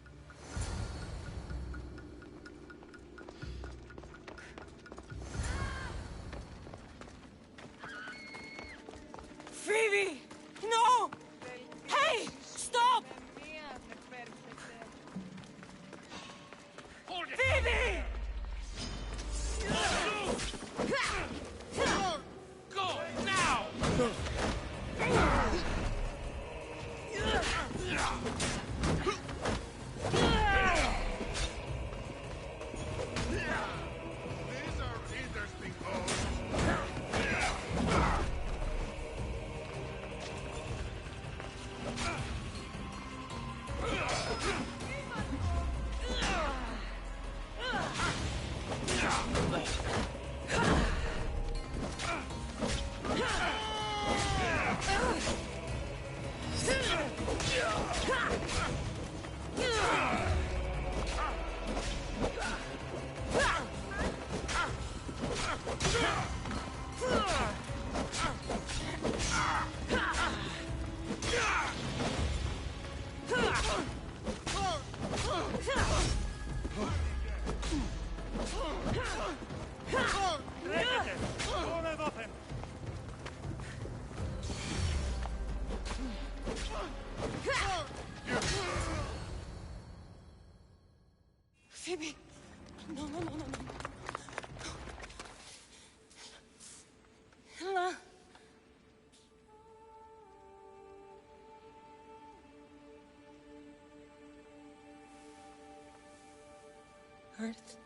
O: Earth,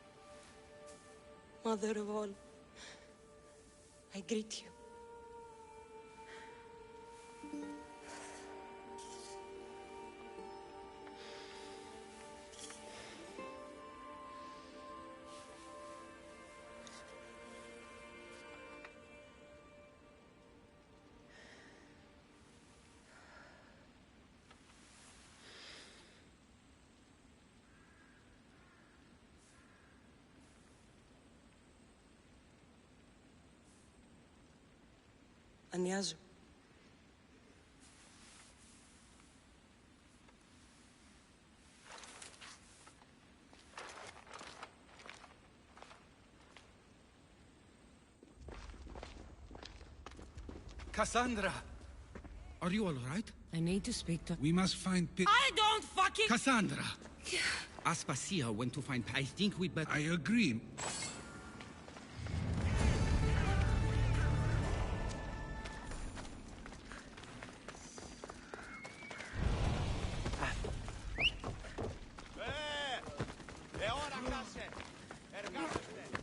O: mother of all, I greet you. Ανιάζω.
P: Cassandra! Are you all right?
M: I need to speak to...
P: We must find
O: I don't fucking...
P: Cassandra! Aspasia went to find... I think we'd better... I agree.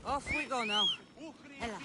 O: Off we go now. Ella.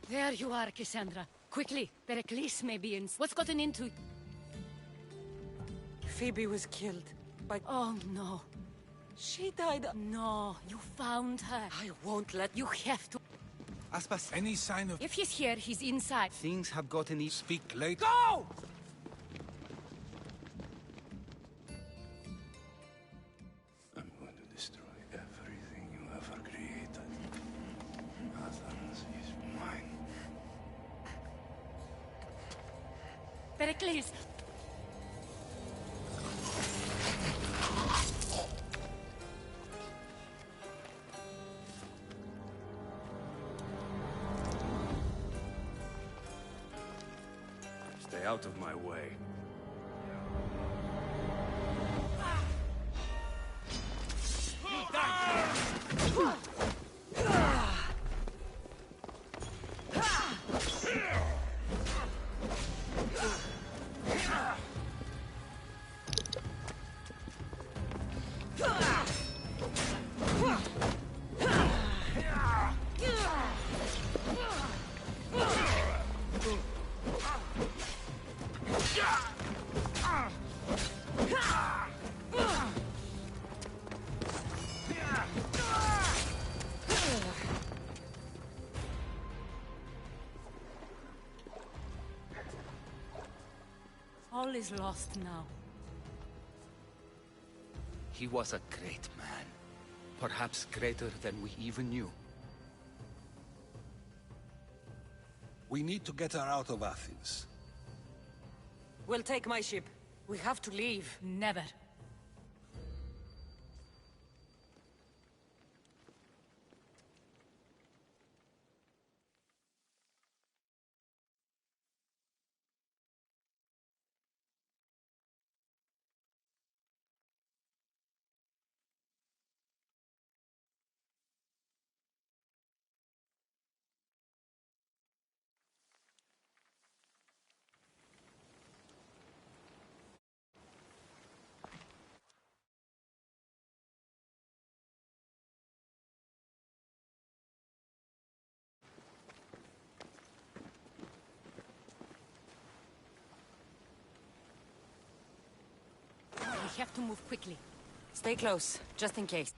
G: There you are, Cassandra. Quickly, Pericles may be in... What's gotten into...
O: Phoebe was killed by...
G: Oh, no.
O: She died...
G: No, you found her.
O: I won't let...
G: You have to...
P: Aspas, any sign of...
G: If he's here, he's inside.
P: Things have gotten... Speak later.
O: Go!
I: I'm going to destroy everything you ever created. Athens is mine.
G: Pericles!
I: Stay out of my way.
G: All is lost now.
P: He was a great man. Perhaps greater than we even knew.
I: We need to get her out of Athens.
O: We'll take my ship. We have to leave.
G: Never. We have to move quickly.
B: Stay close, just in case.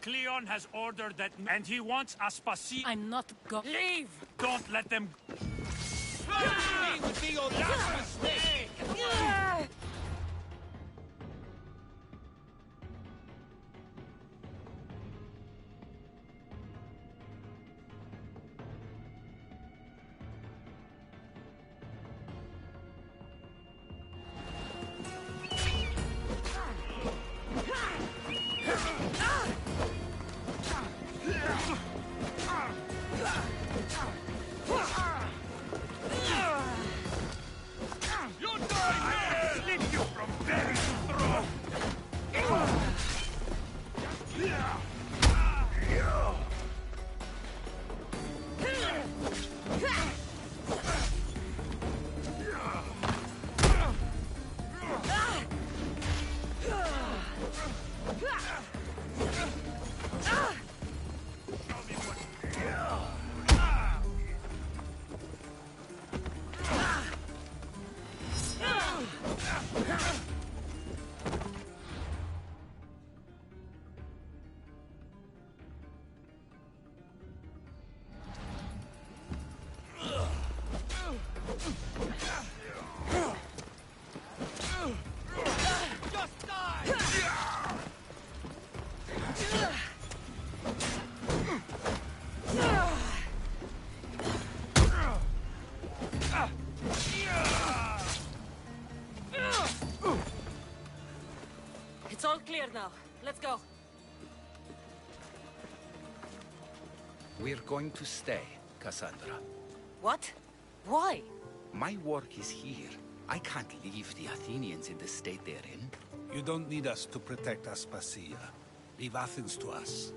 Q: Cleon has ordered that, and he wants Aspasia.
G: I'm not go-
Q: Leave! Don't let them.
K: It would be your last mistake!
B: It's all clear now. Let's go.
P: We're going to stay, Cassandra.
B: What? Why?
P: My work is here. I can't leave the Athenians in the state they're in.
R: You don't need us to protect Aspasia. Leave Athens to us.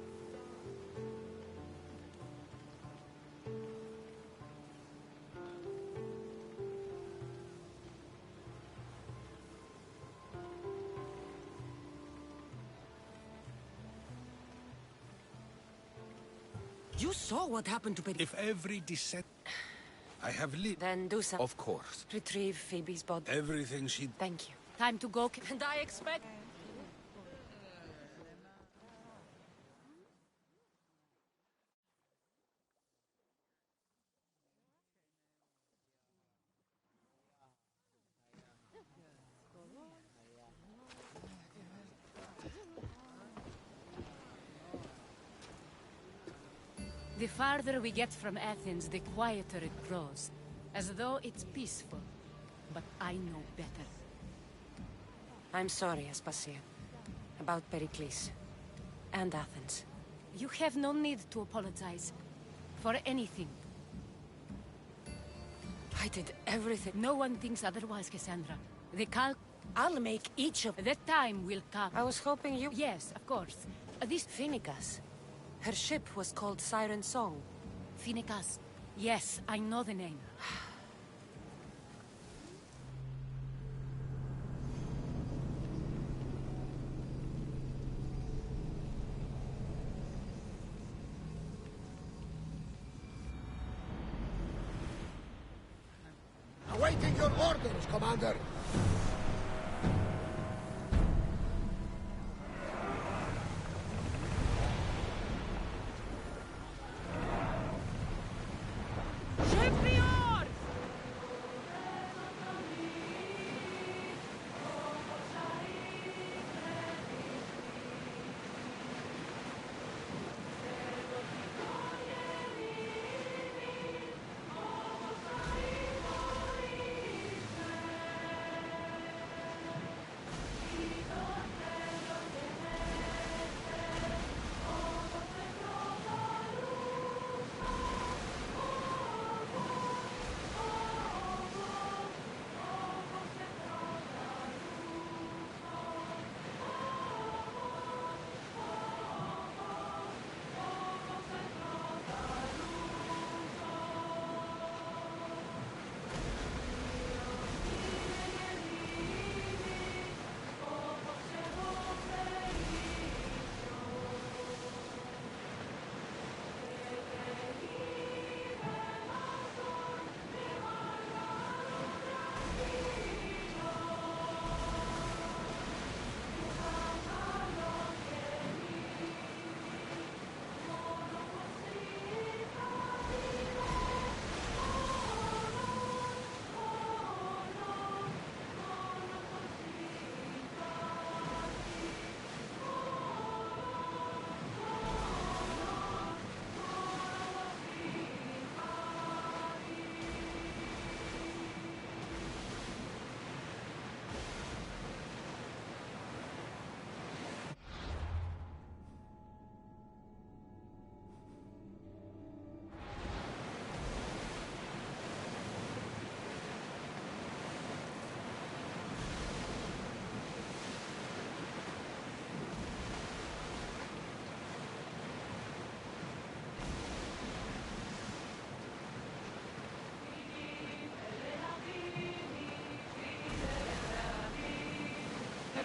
B: You saw what happened to Peri.
R: If every descent... I have lived...
B: Then do something.
P: Of course.
B: Retrieve Phoebe's body.
R: Everything she...
B: Thank you.
G: Time to go.
B: And I expect...
G: The farther we get from Athens, the quieter it grows. As though it's peaceful. But I know better.
B: I'm sorry, Aspasia. About Pericles. And Athens.
G: You have no need to apologize. For anything.
B: I did everything.
G: No one thinks otherwise, Cassandra.
B: I'll make each of...
G: The time will come.
B: I was hoping you...
G: Yes, of course. This...
B: Phoenicas. Her ship was called Siren Song.
G: Phoenicas. Yes, I know the name.
K: Awaiting your orders, Commander!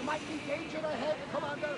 K: might be danger ahead, Commander.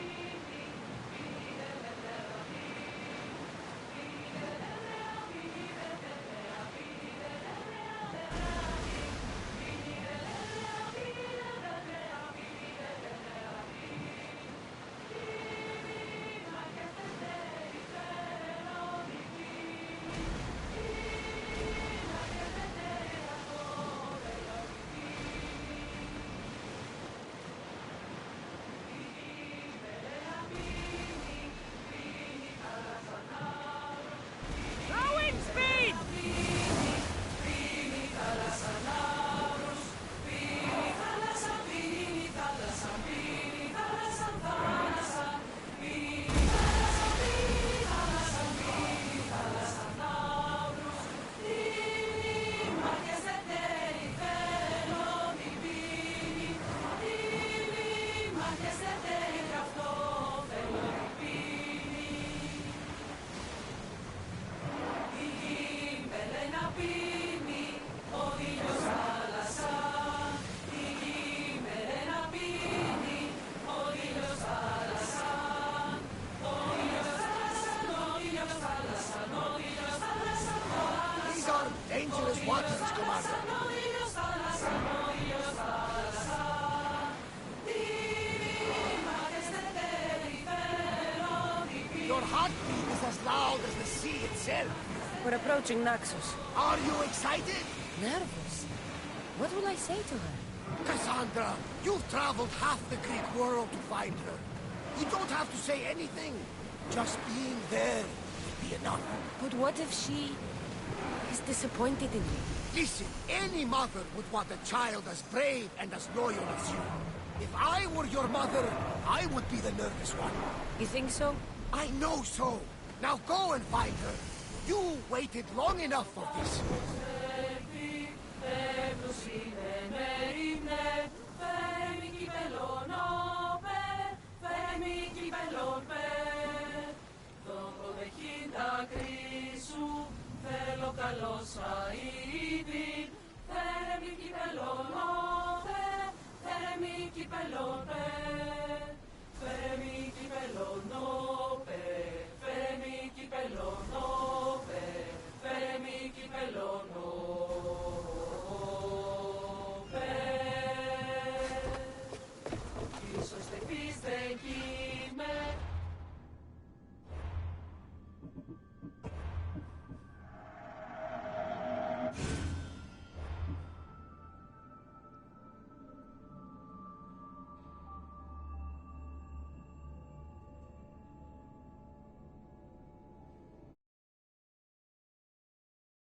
K: Dangerous waters, Commander. Your heartbeat is as loud as the sea itself.
B: We're approaching Naxos.
K: Are you excited?
B: Nervous? What will I say to her?
K: Cassandra, you've traveled half the Greek world to find her. You don't have to say anything. Just being there will be enough.
B: But what if she is disappointed in me?
K: Listen, any mother would want a child as brave and as loyal as you. If I were your mother, I would be the nervous one.
B: You think so?
K: I know so. Now go and find her. You waited long enough for this.
S: Θέλω καλός θα